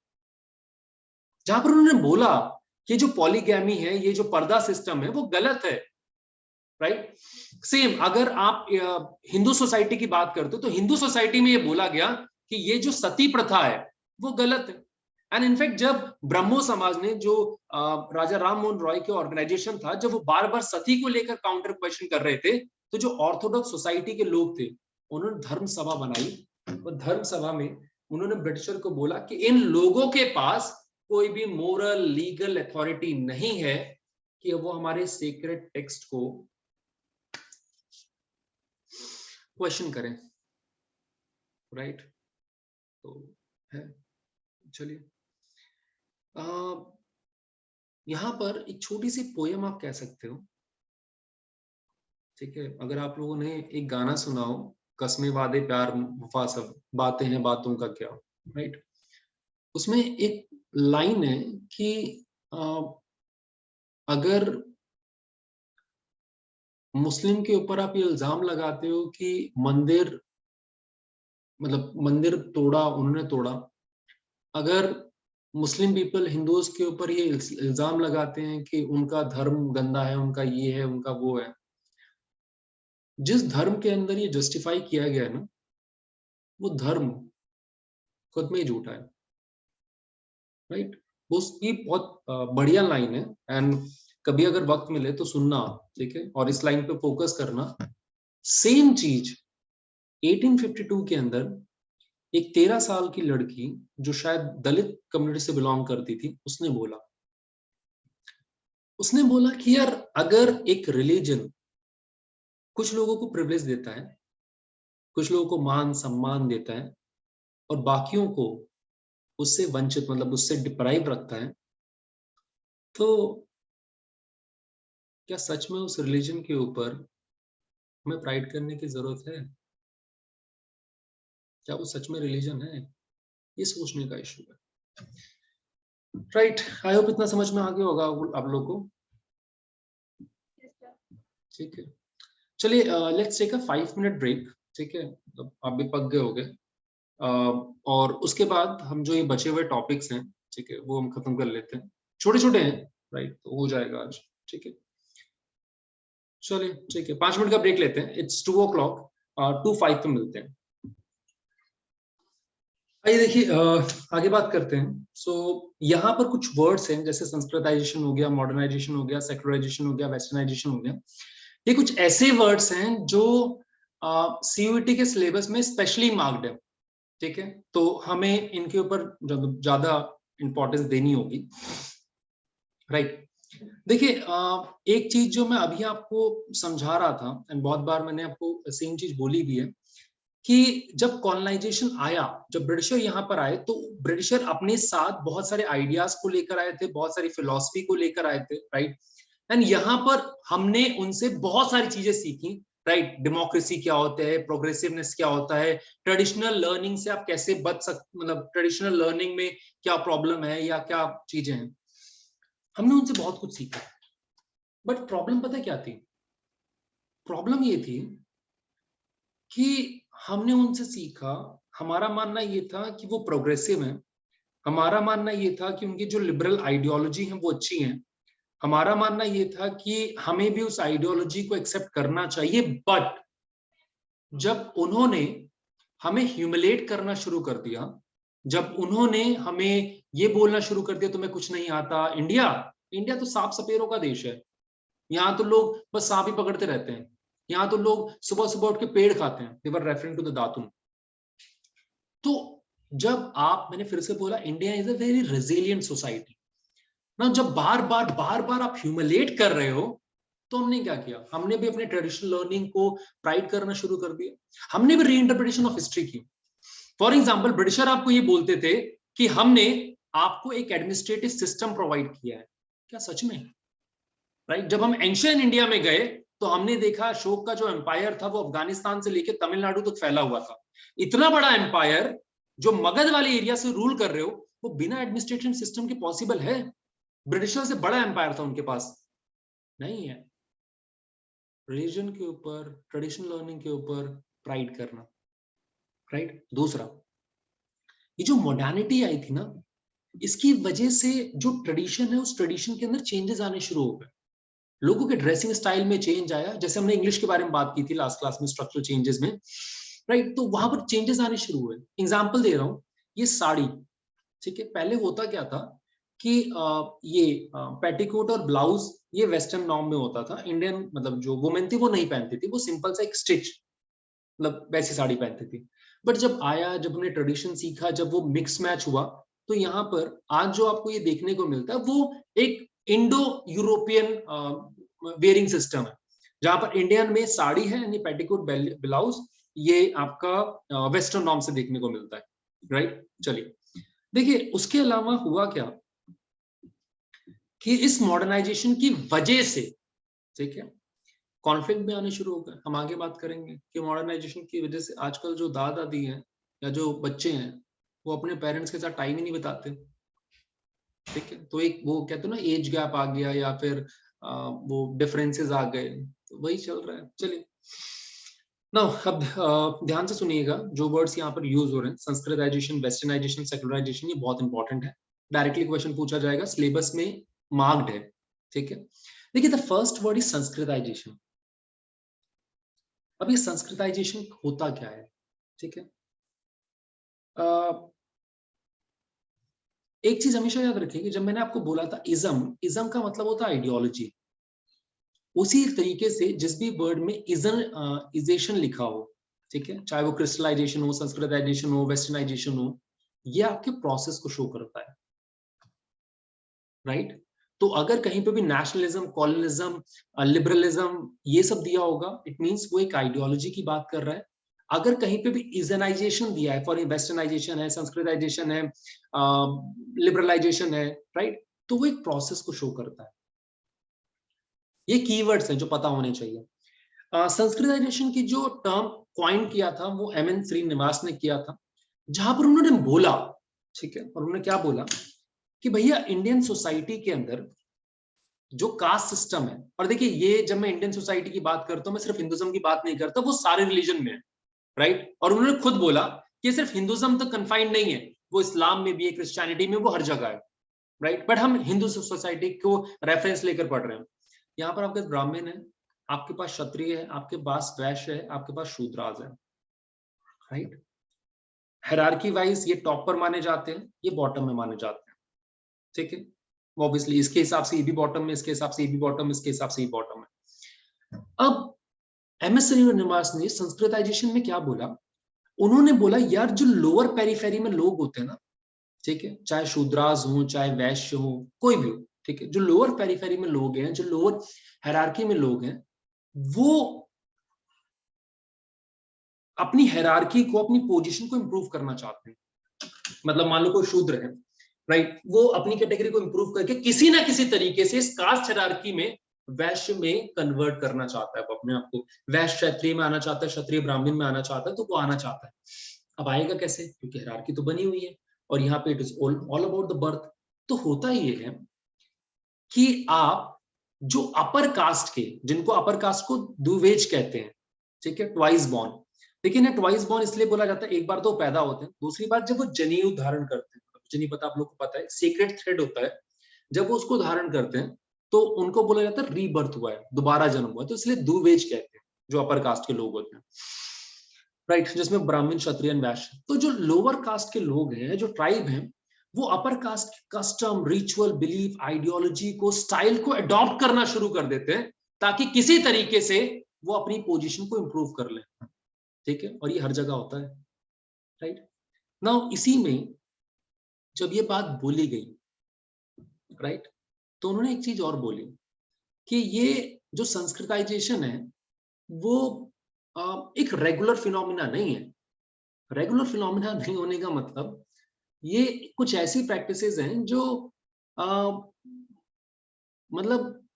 जहां पर उन्होंने बोला कि जो पॉलीगैमी है, ये जो पर्दा सिस्टम है वो गलत है, राइट। सेम अगर आप हिंदू सोसाइटी की बात करते हो तो हिंदू सोसाइटी में ये बोला गया कि ये जो सती प्रथा है वो गलत है। एंड इनफैक्ट जब ब्रह्मो समाज ने, जो राजा राम मोहन रॉय के ऑर्गेनाइजेशन था, जब वो बार बार सती को लेकर काउंटर क्वेश्चन कर रहे थे, तो जो ऑर्थोडॉक्स सोसाइटी के लोग थे उन्होंने धर्म सभा बनाई, और धर्म सभा में उन्होंने ब्रिटिशर को बोला कि इन लोगों के पास कोई भी मोरल लीगल अथॉरिटी नहीं है कि वो हमारे सीक्रेट टेक्स्ट को क्वेश्चन करें, राइट। तो है, चलिए यहां पर एक छोटी सी पोयम आप कह सकते हो, ठीक है। अगर आप लोगों ने एक गाना सुना हो, कसमे वादे प्यार वफा सब, बातें हैं बातों का क्या, राइट, उसमें एक लाइन है कि अगर मुस्लिम के ऊपर आप ये इल्जाम लगाते हो कि मंदिर, मतलब मंदिर तोड़ा, उन्होंने तोड़ा, अगर मुस्लिम पीपल हिंदूज के ऊपर ये इल्जाम लगाते हैं कि उनका धर्म गंदा है, उनका ये है, उनका वो है, जिस धर्म के अंदर ये जस्टिफाई किया गया है ना, वो धर्म खुद में ही झूठा है, राइट। वो उसकी बहुत बढ़िया लाइन है, एंड कभी अगर वक्त मिले तो सुनना, ठीक है, और इस लाइन पे फोकस करना। सेम चीज 1852 के अंदर एक 13 साल की लड़की जो शायद दलित कम्युनिटी से बिलोंग करती थी, उसने बोला कि यार अगर एक रिलीजन कुछ लोगों को प्रिविलेज देता है, कुछ लोगों को मान सम्मान देता है, और बाकियों को उससे वंचित, मतलब उससे डिप्राइव रखता है, तो क्या सच में उस रिलीजन के ऊपर हमें प्राइड करने की जरूरत है? क्या वो सच में रिलीजन है? ये सोचने का इशू है, राइट। आई होप इतना समझ में आ गया होगा आप लोग को, ठीक है। चलिए let's take a 5 minute break, ठीक है, मतलब आप भी पक गए होगे, और उसके बाद हम जो ये बचे हुए टॉपिक्स हैं, ठीक है, वो हम खत्म कर लेते हैं, छोटे छोटे हैं, राइट, तो हो जाएगा आज, ठीक है। चलिए ठीक है, 5 मिनट का ब्रेक लेते हैं, इट्स 2 o'clock, 2:05 पे मिलते हैं। आइए देखिए आगे बात करते हैं। सो यहाँ पर कुछ वर्ड्स हैं, जैसे संस्कृताइजेशन हो गया, मॉडर्नाइजेशन हो गया, सेक्युलराइजेशन हो गया, वेस्टर्नाइजेशन हो गया। ये कुछ ऐसे वर्ड्स हैं जो सीयूईटी के सिलेबस में स्पेशली मार्क्ड है, ठीक है, तो हमें इनके ऊपर ज्यादा इंपॉर्टेंस देनी होगी, राइट। देखिए एक चीज जो मैं अभी आपको समझा रहा था, एंड बहुत बार मैंने आपको सेम चीज बोली भी है, कि जब कॉलोनाइजेशन आया, जब ब्रिटिशर यहाँ पर आए, तो ब्रिटिशर अपने साथ बहुत सारे आइडियाज को लेकर आए थे, बहुत सारी फिलॉसफी को लेकर आए थे, राइट। एंड यहाँ पर हमने उनसे बहुत सारी चीजें सीखी, राइट। डेमोक्रेसी क्या होता है, प्रोग्रेसिवनेस क्या होता है, ट्रेडिशनल लर्निंग से आप कैसे बच सकते, मतलब ट्रेडिशनल लर्निंग में क्या प्रॉब्लम है या क्या चीजें हैं। हमने उनसे बहुत कुछ सीखा, बट प्रॉब्लम पता है क्या थी? प्रॉब्लम ये थी कि हमने उनसे सीखा, हमारा मानना ये था कि वो प्रोग्रेसिव हैं, हमारा मानना ये था कि उनकी जो लिबरल आइडियोलॉजी है वो अच्छी है, हमारा मानना ये था कि हमें भी उस आइडियोलॉजी को एक्सेप्ट करना चाहिए। बट जब उन्होंने हमें ह्यूमिलेट करना शुरू कर दिया, जब उन्होंने हमें ये बोलना शुरू कर दिया तुम्हें कुछ नहीं आता, इंडिया इंडिया तो सांप सपेरों का देश है, यहाँ तो लोग बस सांप ही पकड़ते रहते हैं, यहाँ तो लोग सुबह सुबह उठ के पेड़ खाते हैं, दे वर रेफरिंग टू द दातुन। तो जब आप, मैंने फिर से बोला, India is a very resilient society ना, जब बार बार आप ह्यूमिलेट कर रहे हो, तो हमने क्या किया? हमने भी अपने ट्रेडिशनल लर्निंग को प्राइड करना शुरू कर दिया, हमने भी रीइंटरप्रिटेशन ऑफ हिस्ट्री की। फॉर एग्जाम्पल, ब्रिटिशर आपको ये बोलते थे कि हमने आपको एक एडमिनिस्ट्रेटिव सिस्टम प्रोवाइड किया है, क्या सच में? राइट? जब हम एंशियंट इंडिया में गए तो हमने देखा अशोक का जो एम्पायर था वो अफगानिस्तान से लेकर तमिलनाडु तक फैला हुआ था। इतना बड़ा एम्पायर जो मगध वाले एरिया से रूल कर रहे हो, वो बिना एडमिनिस्ट्रेटिव सिस्टम के पॉसिबल है? ब्रिटिशर से बड़ा एम्पायर था उनके पास, नहीं है। रिलीजन के ऊपर, ट्रेडिशनल लर्निंग के ऊपर प्राइड करना, राइट? दूसरा, ये जो मॉडर्निटी आई थी ना, इसकी वजह से जो ट्रेडिशन है उस ट्रेडिशन के अंदर चेंजेस आने शुरू हो गए। लोगों के ड्रेसिंग स्टाइल में चेंज आया, जैसे हमने इंग्लिश के बारे में बात की थी लास्ट क्लास में, स्ट्रक्चरल चेंजेस में, राइट? तो वहां पर चेंजेस आने शुरू हुए। एग्जांपल दे रहा हूं, ये साड़ी, ठीक है, पहले होता क्या था कि ये पेटीकोट और ब्लाउज ये वेस्टर्न नॉर्म में होता था, इंडियन मतलब जो वुमेन थी वो नहीं पहनती थी, वो सिंपल सा एक स्टिच मतलब वैसी साड़ी पहनती थी। बट जब आया, जब हमने ट्रेडिशन सीखा, जब वो मिक्स मैच हुआ, तो यहाँ पर आज जो आपको ये देखने को मिलता है वो एक इंडो यूरोपियन वेयरिंग सिस्टम है, जहां पर इंडियन में साड़ी है यानी पेटीकोट ब्लाउज, ये आपका वेस्टर्न नॉर्म से देखने को मिलता है, राइट? चलिए देखिए, उसके अलावा हुआ क्या कि इस मॉडर्नाइजेशन की वजह से, ठीक है, कॉन्फ्लिक्ट भी आने शुरू हो गए। हम आगे बात करेंगे कि मॉडर्नाइजेशन की वजह से आजकल जो दादा दादी हैं या जो बच्चे हैं वो अपने पेरेंट्स के साथ टाइम ही नहीं बिताते, ठीक है? तो एक वो कहते हैं ना एज गैप आ गया या फिर वो डिफरेंसेस आ गए, तो वही चल रहा है। चलिए ना, अब ध्यान से सुनिएगा, जो वर्ड्स यहाँ पर यूज हो रहे हैं, संस्कृताइजेशन, वेस्टर्नाइजेशन, सेकुलराइजेशन, ये बहुत इंपॉर्टेंट है, डायरेक्टली क्वेश्चन पूछा जाएगा, सिलेबस में मार्क्ड है, ठीक है? देखिए, the first word is Sanskritisation. अब ये संस्कृताइजेशन होता क्या है, ठीक है? एक चीज हमेशा याद रखिए कि जब मैंने आपको बोला था इज्म, इज्म का मतलब होता है आइडियोलॉजी। उसी तरीके से जिस भी वर्ड में इजन इजेशन लिखा हो, ठीक है, चाहे वो क्रिस्टलाइजेशन हो, संस्कृताइजेशन हो, वेस्टर्नाइजेशन हो, ये आपके प्रोसेस को शो करता है, राइट? तो अगर कहीं पे भी नेशनलिज्म, कॉलोनिज्म, लिबरलिज्म ये सब दिया होगा, इट मींस वो एक आइडियोलॉजी की बात कर रहा है। अगर कहीं पे भी इजनाइजेशन दिया है, फॉर वेस्टर्नाइजेशन है, संस्कृताइजेशन है, लिबरलाइजेशन है, राइट, तो वो एक प्रोसेस को शो करता है। ये कीवर्ड्स हैं जो पता होने चाहिए। संस्कृताइजेशन की जो टर्म कॉइन किया था वो एम.एन. श्रीनिवास ने किया था, जहां पर उन्होंने बोला, ठीक है, और उन्होंने क्या बोला कि भैया इंडियन सोसाइटी के अंदर जो कास्ट सिस्टम है, और देखिए ये जब मैं इंडियन सोसाइटी की बात करता हूं, मैं सिर्फ हिंदुज्म की बात नहीं करता, वो सारे रिलीजन में है, राइट? और उन्होंने खुद बोला कि सिर्फ हिंदुज्म तक कन्फाइंड नहीं है, वो इस्लाम में भी है, क्रिश्चियनिटी में, वो हर जगह है, राइट? बट हम हिंदू सोसाइटी को रेफरेंस लेकर पढ़ रहे हैं। यहाँ पर आपके ब्राह्मण है, आपके पास क्षत्रिय है, आपके पास वैश्य है, आपके पास शूद्राज है, राइट? हायरार्की वाइज ये टॉप पर माने जाते हैं, ये बॉटम में माने जाते हैं, ठीक है? ऑब्वियसली इसके हिसाब से ये भी बॉटम में, इसके हिसाब से ये भी बॉटम, इसके हिसाब से ये बॉटम है। अब एम.एस. श्रीनिवास ने संस्कृताइजेशन में क्या बोला? उन्होंने बोला यार जो लोअर पेरिफेरी में लोग होते हैं ना, ठीक है, चाहे शूद्राज हो, चाहे वैश्य हो, कोई भी हो, ठीक है, जो लोअर पेरिफेरी में लोग हैं, जो लोअर हायरार्की में लोग हैं, वो अपनी हायरार्की को, अपनी पोजीशन को इंप्रूव करना चाहते हैं। मतलब मान लो कोई शूद्र है, राइट, वो अपनी कैटेगरी को इंप्रूव करके किसी ना किसी तरीके से इस कास्ट हायरार्की में वैश्य में कन्वर्ट करना चाहता है, वो अपने आप को वैश्य क्षत्रिय में आना चाहता है, क्षत्रिय ब्राह्मण में आना चाहता है, तो वो आना चाहता है। अब आएगा कैसे? क्योंकि हायरार्की तो बनी हुई है, और यहाँ पे it is all about the birth. तो होता ये है कि आप जो अपर कास्ट के, जिनको अपर कास्ट को दुवेज कहते हैं, ठीक है, ट्वाइस बॉर्न, लेकिन ट्वाइस बॉर्न इसलिए बोला जाता है, एक बार तो पैदा होते हैं, दूसरी बार जब वो जनेऊ धारण करते हैं, जनेऊ पता आप लोग को पता है, सीक्रेट थ्रेड होता है, जब वो उसको धारण करते हैं तो उनको बोला जाता है रीबर्थ हुआ है, दोबारा जन्म हुआ है, तो इसलिए दुवेज कहते हैं जो अपर कास्ट के लोग होते हैं, राइट, जिसमें ब्राह्मण, क्षत्रिय, वैश्य। तो जो लोअर कास्ट के लोग हैं, जो ट्राइब हैं, वो अपर कास्ट के कस्टम, रिचुअल, बिलीफ, आइडियोलॉजी को, स्टाइल को अडॉप्ट करना शुरू कर देते हैं ताकि किसी तरीके से वो अपनी पोजीशन को इंप्रूव कर ले, ठीक है, और ये हर जगह होता है, राइट। नाउ इसी में जब ये बात बोली गई, राइट, तो उन्होंने एक चीज और बोली कि ये जो संस्कृताइजेशन है वो एक रेगुलर फिनोमिना नहीं है। रेगुलर फिनोमिना नहीं होने का मतलब ये कुछ ऐसी प्रैक्टिसेस हैं जो मतलब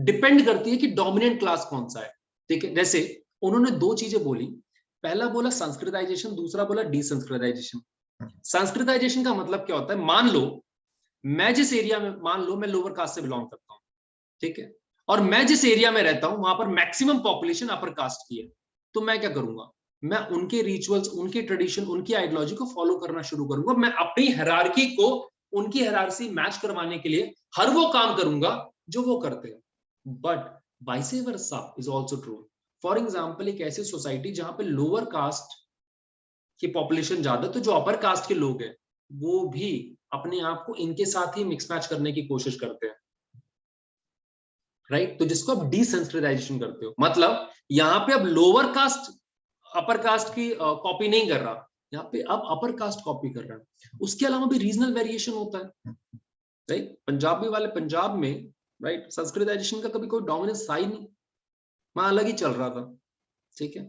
डिपेंड करती है कि डोमिनेंट क्लास कौन सा है, ठीक है। जैसे उन्होंने दो चीजें बोली, पहला बोला संस्कृताइजेशन, दूसरा बोला डिसंस्कृताइजेशन। संस्कृताइजेशन का मतलब क्या होता है, मान लो मैं जिस एरिया में, मान लो मैं लोअर कास्ट से बिलोंग करता हूँ, ठीक है, और मैं जिस एरिया में रहता हूं वहां पर मैक्सिमम पॉपुलेशन अपर कास्ट की है, तो मैं क्या करूंगा, मैं उनके रिचुअल्स, उनके ट्रेडिशन, उनकी आइडियोलॉजी को फॉलो करना शुरू करूंगा। मैं अपनी हायरार्की को उनकी हायरार्की मैच करवाने के लिए हर वो काम करूंगा जो वो करते हैं। But vice versa is also true. For example, एक ऐसी सोसाइटी जहां पे लोअर कास्ट की पॉपुलेशन ज्यादा, तो जो अपर कास्ट के लोग हैं वो भी अपने आप को इनके साथ ही मिक्स मैच करने की कोशिश करते हैं, राइट। तो जिसको आप डिसेंसिटाइजेशन करते हो, मतलब यहाँ पे अब लोअर कास्ट अपर कास्ट की कॉपी नहीं कर रहा, यहाँ पे अब अपर कास्ट कॉपी कर रहा है। उसके अलावा भी रीजनल वेरिएशन होता है, राइट। पंजाबी वाले पंजाब में, राइट, संस्कृताइजेशन का कभी कोई डोमिनेंस था ही नहीं, वहां अलग ही चल रहा था, ठीक है।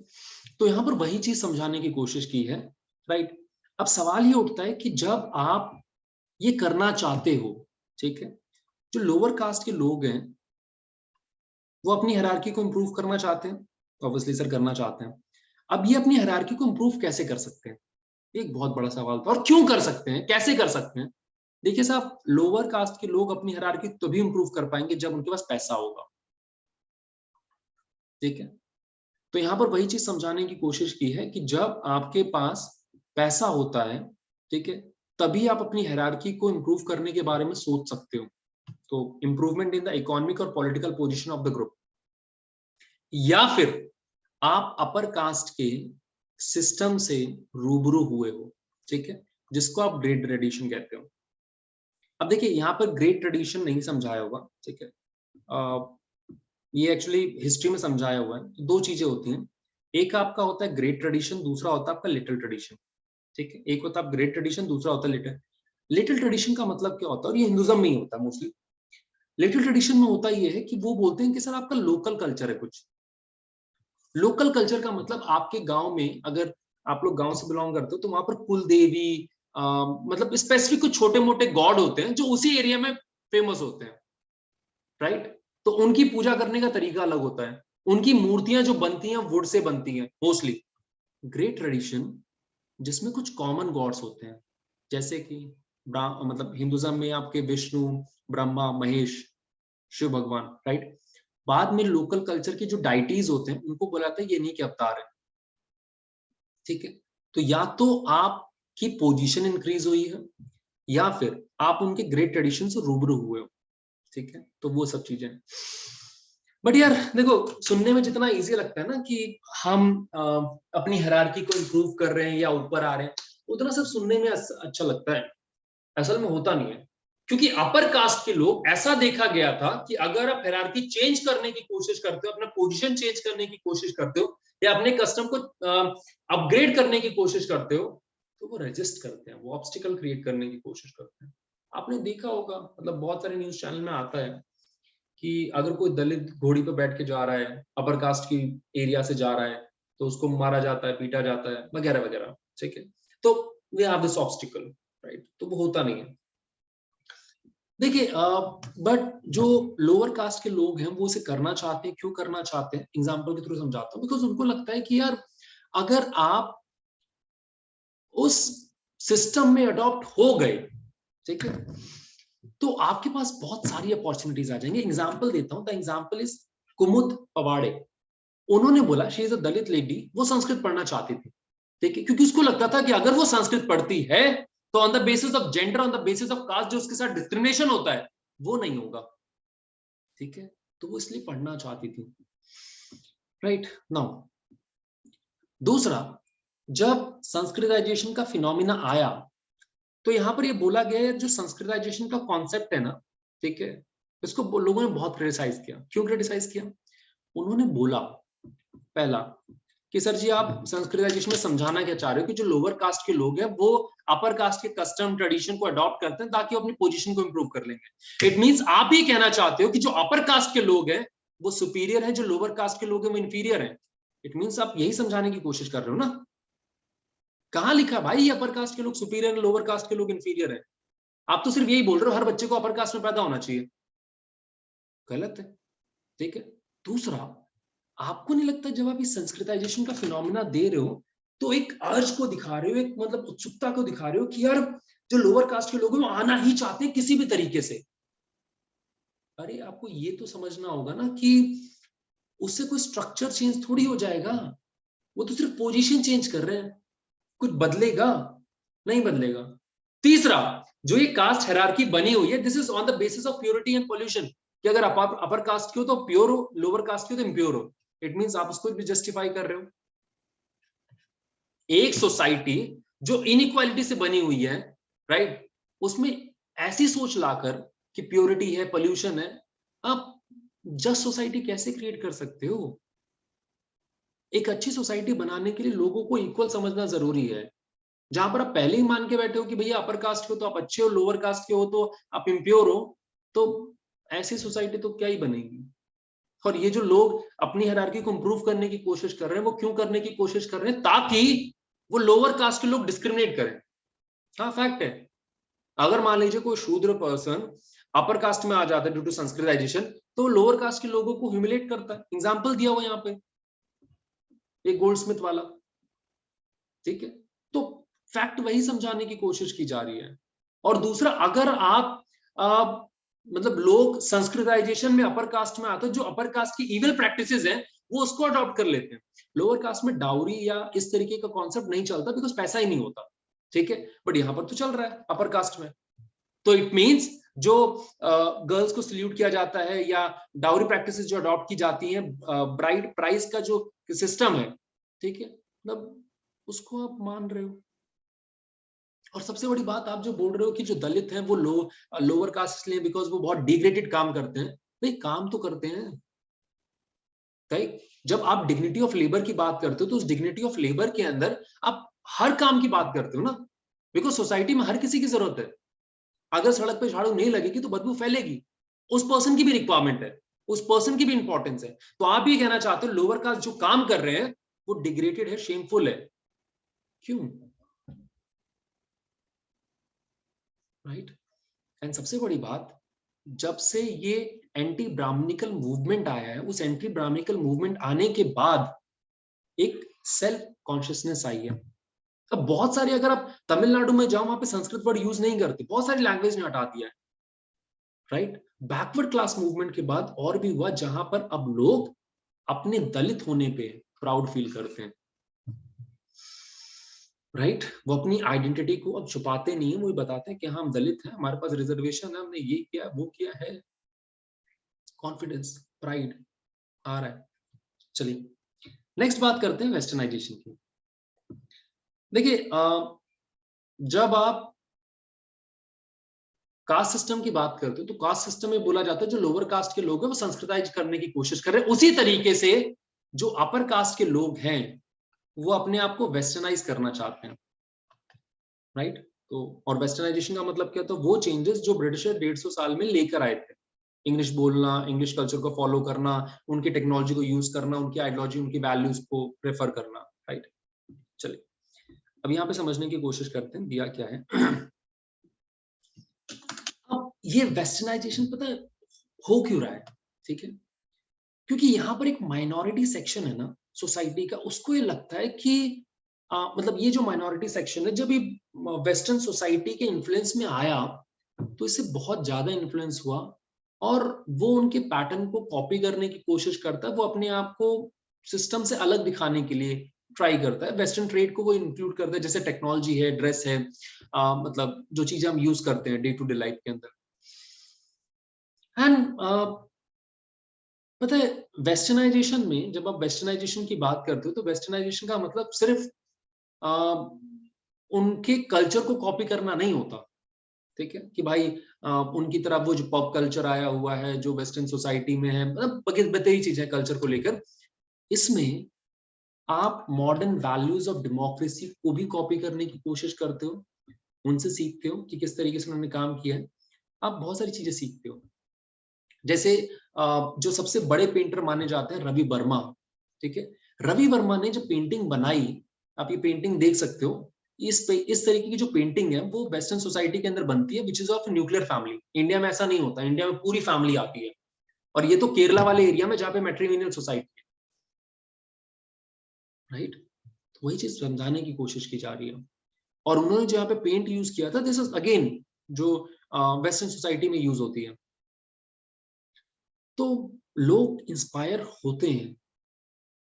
तो यहाँ पर वही चीज समझाने की कोशिश की है, राइट। अब सवाल ये उठता है कि जब आप ये करना चाहते हो, ठीक है, जो लोअर कास्ट के लोग हैं वो अपनी हायरार्की को इंप्रूव करना चाहते हैं, ऑब्वियसली सर करना चाहते हैं। अब ये अपनी हायरार्की को इंप्रूव कैसे कर सकते हैं, एक बहुत बड़ा सवाल था, और क्यों कर सकते हैं, कैसे कर सकते हैं। देखिए साहब, लोअर कास्ट के लोग अपनी हायरार्की तभी इंप्रूव कर पाएंगे जब उनके पास पैसा होगा, ठीक है। तो यहाँ पर वही चीज समझाने की कोशिश की है कि जब आपके पास पैसा होता है, ठीक है, तभी आप अपनी हायरार्की को इंप्रूव करने के बारे में सोच सकते हो। तो इंप्रूवमेंट इन द इकोनॉमिक और political position of the group, या फिर आप अपर कास्ट के सिस्टम से रूबरू हुए हो, ठीक है, जिसको आप ग्रेट ट्रेडिशन कहते हो। अब देखिए यहाँ पर ग्रेट ट्रेडिशन नहीं समझाया होगा, ठीक है, ये एक्चुअली हिस्ट्री में समझाया हुआ है। तो दो चीजें होती हैं, एक आपका होता है ग्रेट ट्रेडिशन, दूसरा होता है आपका लिटिल ट्रेडिशन, ठीक है। एक होता है ग्रेट ट्रेडिशन, दूसरा होता है लिटिल। लिटिल ट्रेडिशन का मतलब क्या होता है, और ये हिंदुज्म में ही होता है मोस्टली। लिटिल ट्रेडिशन में होता ये है कि वो बोलते हैं कि सर आपका लोकल कल्चर है कुछ। लोकल कल्चर का मतलब आपके गांव में, अगर आप लोग गांव से बिलोंग करते हो तो वहां पर कुल देवी, मतलब स्पेसिफिक कुछ छोटे मोटे गॉड होते हैं जो उसी एरिया में फेमस होते हैं, राइट। तो उनकी पूजा करने का तरीका अलग होता है, उनकी मूर्तियां जो बनती हैं वुड से बनती हैं मोस्टली। ग्रेट ट्रेडिशन जिसमें कुछ कॉमन गॉड्स होते हैं, जैसे कि मतलब हिंदुज्म में आपके विष्णु, ब्रह्मा, महेश, शिव भगवान, राइट। बाद में लोकल कल्चर के जो डाइटीज होते हैं उनको बुलाते हैं ये नहीं के अवतार है, ठीक है। तो या तो आपकी पोजीशन इंक्रीज हुई है या फिर आप उनके ग्रेट ट्रेडिशन से रूबरू हुए हो, ठीक है। तो वो सब चीजें। बट यार देखो, सुनने में जितना इजी लगता है ना कि हम अपनी हायरार्की को इंप्रूव कर रहे हैं या ऊपर आ रहे हैं, उतना सब सुनने में अच्छा लगता है, असल में होता नहीं है। क्योंकि अपर कास्ट के लोग, ऐसा देखा गया था कि अगर आप हायरार्की चेंज करने की कोशिश करते हो, अपना पोजीशन चेंज करने की कोशिश करते हो, या अपने कस्टम को अपग्रेड करने की कोशिश करते हो, तो वो रेजिस्ट करते हैं, वो ऑब्स्टिकल क्रिएट करने की कोशिश करते हैं। आपने देखा होगा, मतलब बहुत सारे न्यूज चैनल में आता है कि अगर कोई दलित घोड़ी पर बैठ के जा रहा है, अपर कास्ट की एरिया से जा रहा है, तो उसको मारा जाता है, पीटा जाता है, वगैरह वगैरह, ठीक है। तो we have this obstacle, right. तो वो होता नहीं है। देखिए बट जो लोअर कास्ट के लोग हैं वो उसे करना चाहते हैं, क्यों करना चाहते हैं, एग्जांपल के थ्रू समझाता हूँ। बिकॉज उनको लगता है कि यार अगर आप उस सिस्टम में अडॉप्ट हो गए, ठीक है, तो आपके पास बहुत सारी अपॉर्चुनिटीज आ जाएंगे। एग्जाम्पल देता हूं, द एग्जाम्पल इज कुमुद पवाड़े। उन्होंने बोला, she is a Dalit lady, वो संस्कृत पढ़ना चाहती थी, ठीक है, क्योंकि उसको लगता था कि अगर वो संस्कृत पढ़ती है तो on the basis of gender, on the basis of caste जो उसके साथ डिस्क्रिमिनेशन होता है वो नहीं होगा, ठीक है, तो वो इसलिए पढ़ना चाहती थी, राइट। नाउ दूसरा, जब संस्कृताइजेशन का फिनोमिना आया तो यहां पर ये बोला गया है, जो संस्कृताइजेशन का कॉन्सेप्ट है ना, ठीक है, इसको लोगों ने बहुत क्रिटिसाइज किया। क्यों क्रिटिसाइज किया? उन्होंने बोला पहला कि सर जी आप संस्कृताइजेशन में समझाना क्या चाह रहे हो कि जो लोअर कास्ट के लोग हैं वो अपर कास्ट के कस्टम ट्रेडिशन को अडॉप्ट करते हैं ताकि वो अपनी पोजीशन को इंप्रूव कर लेंगे। इट मींस आप ये कहना चाहते हो कि जो अपर कास्ट के लोग हैं वो सुपीरियर है, जो लोअर कास्ट के लोग हैं वो इंफीरियर है। इट मींस आप यही समझाने की कोशिश कर रहे हो ना। कहां लिखा भाई अपर कास्ट के लोग सुपीरियर है, लोअर कास्ट के लोग इंफीरियर है? आप तो सिर्फ यही बोल रहे हो हर बच्चे को अपर कास्ट में पैदा होना चाहिए। गलत है, ठीक है। दूसरा, आपको नहीं लगता जब आप इस संस्कृताइजेशन का फिनोमिना दे रहे हो तो एक अर्ज को दिखा रहे हो, एक मतलब उत्सुकता को दिखा रहे हो कि यार जो लोअर कास्ट के लोग हैं वो आना ही चाहते हैं किसी भी तरीके से। अरे आपको ये तो समझना होगा ना कि उससे कोई स्ट्रक्चर चेंज थोड़ी हो जाएगा, वो तो सिर्फ पोजीशन चेंज कर रहे हैं, कुछ बदलेगा नहीं बदलेगा। तीसरा, जो ये कास्ट हायरार्की बनी हुई है, this is on the basis of purity and pollution, कि अगर आप अपर कास्ट के हो तो प्योर हो, लोअर कास्ट के हो तो इम्प्योर हो। इट मींस आप उसको भी जस्टिफाई कर रहे हो। एक सोसाइटी जो इनइक्वालिटी से बनी हुई है, राइट, उसमें ऐसी सोच लाकर कि प्योरिटी है, पोल्यूशन है, आप जस्ट सोसाइटी कैसे क्रिएट कर सकते हो? एक अच्छी सोसाइटी बनाने के लिए लोगों को इक्वल समझना जरूरी है। जहां पर आप पहले ही मान के बैठे हो कि भैया अपर कास्ट के हो तो आप अच्छे हो, लोअर कास्ट के हो तो आप इम्प्योर हो, तो ऐसी सोसाइटी तो क्या ही बनेगी। और ये जो लोग अपनी हायरार्की को इंप्रूव करने की कोशिश कर रहे हैं, वो क्यों करने की कोशिश कर रहे हैं? ताकि वो लोअर कास्ट के लोग डिस्क्रिमिनेट करें। हाँ, फैक्ट है। अगर मान लीजिए कोई शूद्र पर्सन अपर कास्ट में आ जाता है ड्यू टू संस्कृताइजेशन, तो लोअर कास्ट के लोगों को ह्यूमिलेट करता है। एग्जाम्पल दिया हुआ यहाँ पे एक गोल्डस्मिथ वाला, ठीक है। तो फैक्ट वही समझाने की कोशिश की जा रही है। और दूसरा, अगर आप मतलब लोग संस्कृताइजेशन में अपर कास्ट में आते हैं, जो अपर कास्ट की इविल प्रैक्टिसेस हैं वो उसको अडॉप्ट कर लेते हैं। लोअर कास्ट में डाउरी या इस तरीके का कॉन्सेप्ट नहीं चलता बिकॉज पैसा ही नहीं होता, ठीक है, बट यहाँ पर तो चल रहा है अपर कास्ट में। तो इट मींस जो गर्ल्स को सल्यूट किया जाता है या डाउरी प्रैक्टिसेस जो अडॉप्ट की जाती हैं, ब्राइड प्राइस का जो सिस्टम है, ठीक है, मतलब उसको आप मान रहे हो। और सबसे बड़ी बात, आप जो बोल रहे हो कि जो दलित हैं वो लोअर कास्ट इसलिए बिकॉज वो बहुत डिग्रेडेड काम करते हैं। भाई काम तो करते हैं, राइट। जब आप डिग्निटी ऑफ लेबर की बात करते हो तो उस डिग्निटी ऑफ लेबर के अंदर आप हर काम की बात करते हो ना, बिकॉज सोसाइटी में हर किसी की जरूरत है। अगर सड़क पे झाड़ू नहीं लगेगी तो बदबू फैलेगी, उस पर्सन की भी रिक्वायरमेंट है, उस पर्सन की भी इंपॉर्टेंस है। तो आप ये कहना चाहते हो लोअर कास्ट जो काम कर रहे हैं वो डिग्रेडेड है, शेमफुल है, क्यों? राइट। एंड सबसे बड़ी बात, जब से ये एंटी ब्राह्मणिकल मूवमेंट आया है, उस एंटी ब्राह्मणिकल मूवमेंट आने के बाद एक सेल्फ कॉन्शियसनेस आई है। अब बहुत सारे, अगर आप तमिलनाडु में जाओ वहां पे संस्कृत वर्ड यूज नहीं करते, बहुत सारी लैंग्वेज ने हटा दिया है, राइट। बैकवर्ड क्लास मूवमेंट के बाद और भी हुआ जहां पर अब लोग अपने दलित होने पे प्राउड फील करते हैं, राइट। वो अपनी आइडेंटिटी को अब छुपाते नहीं है, वो बताते हैं कि हाँ हम दलित हैं, हमारे पास रिजर्वेशन है, हमने ये किया वो किया है। कॉन्फिडेंस, प्राइड आ रहा है। चलिए नेक्स्ट बात करते हैं वेस्टर्नाइजेशन की। देखिए जब आप कास्ट सिस्टम की बात करते हो तो कास्ट सिस्टम में बोला जाता है जो लोअर कास्ट के लोग हैं वो संस्कृताइज करने की कोशिश कर रहे हैं, उसी तरीके से जो अपर कास्ट के लोग हैं वो अपने आप को वेस्टर्नाइज करना चाहते हैं, राइट। तो और वेस्टर्नाइजेशन का मतलब क्या था? वो चेंजेस जो ब्रिटिशर 150 साल में लेकर आए थे। इंग्लिश बोलना, इंग्लिश कल्चर को फॉलो करना, उनकी टेक्नोलॉजी को यूज करना, उनकी आइडियोलॉजी, उनकी वैल्यूज को प्रेफर करना, राइट। चलिए अब यहाँ पे समझने की कोशिश करते हैं दिया क्या है। अब ये वेस्टर्नाइजेशन पता है हो क्यों रहा है? ठीक है, क्योंकि यहाँ पर एक माइनॉरिटी सेक्शन है ना सोसाइटी का, उसको ये लगता है कि मतलब ये जो माइनॉरिटी सेक्शन है जब ये वेस्टर्न सोसाइटी के इन्फ्लुएंस में आया तो इससे बहुत ज्यादा इन्फ्लुएंस हुआ और वो उनके पैटर्न को कॉपी करने की कोशिश करता है, वो अपने आप को सिस्टम से अलग दिखाने के लिए ट्राई करता है। वेस्टर्न ट्रेड को वो इंक्लूड करता है, जैसे टेक्नोलॉजी है, ड्रेस है, मतलब जो चीजें हम यूज करते हैं डे टू डे लाइफ के अंदर। एंड पता है वेस्टर्नाइजेशन में, जब आप वेस्टर्नाइजेशन की बात करते हो तो वेस्टर्नाइजेशन का मतलब सिर्फ उनके कल्चर को कॉपी करना नहीं होता, ठीक है, कि भाई उनकी तरफ वो जो पॉप कल्चर आया हुआ है जो वेस्टर्न सोसाइटी में है, मतलब बतेरी चीजें कल्चर को लेकर, इसमें आप मॉडर्न वैल्यूज ऑफ डेमोक्रेसी को भी कॉपी करने की कोशिश करते हो, उनसे सीखते हो कि किस तरीके से उन्होंने काम किया है, आप बहुत सारी चीजें सीखते हो। जैसे जो सबसे बड़े पेंटर माने जाते हैं रवि वर्मा, ठीक है, रवि वर्मा ने जो पेंटिंग बनाई, आप ये पेंटिंग देख सकते हो, इस तरीके की जो पेंटिंग है वो वेस्टर्न सोसाइटी के अंदर बनती है, which is of nuclear family. India में ऐसा नहीं होता, इंडिया में पूरी फैमिली आती है, और ये तो केरला वाले एरिया में जहाँ पे मैट्रिमोनियल सोसाइटी है, राइट। तो वही चीज समझाने की कोशिश की जा रही है। और उन्होंने जो यहाँ पे पेंट यूज किया था, दिस इज अगेन जो वेस्टर्न सोसाइटी में यूज होती है। तो लोग इंस्पायर होते हैं,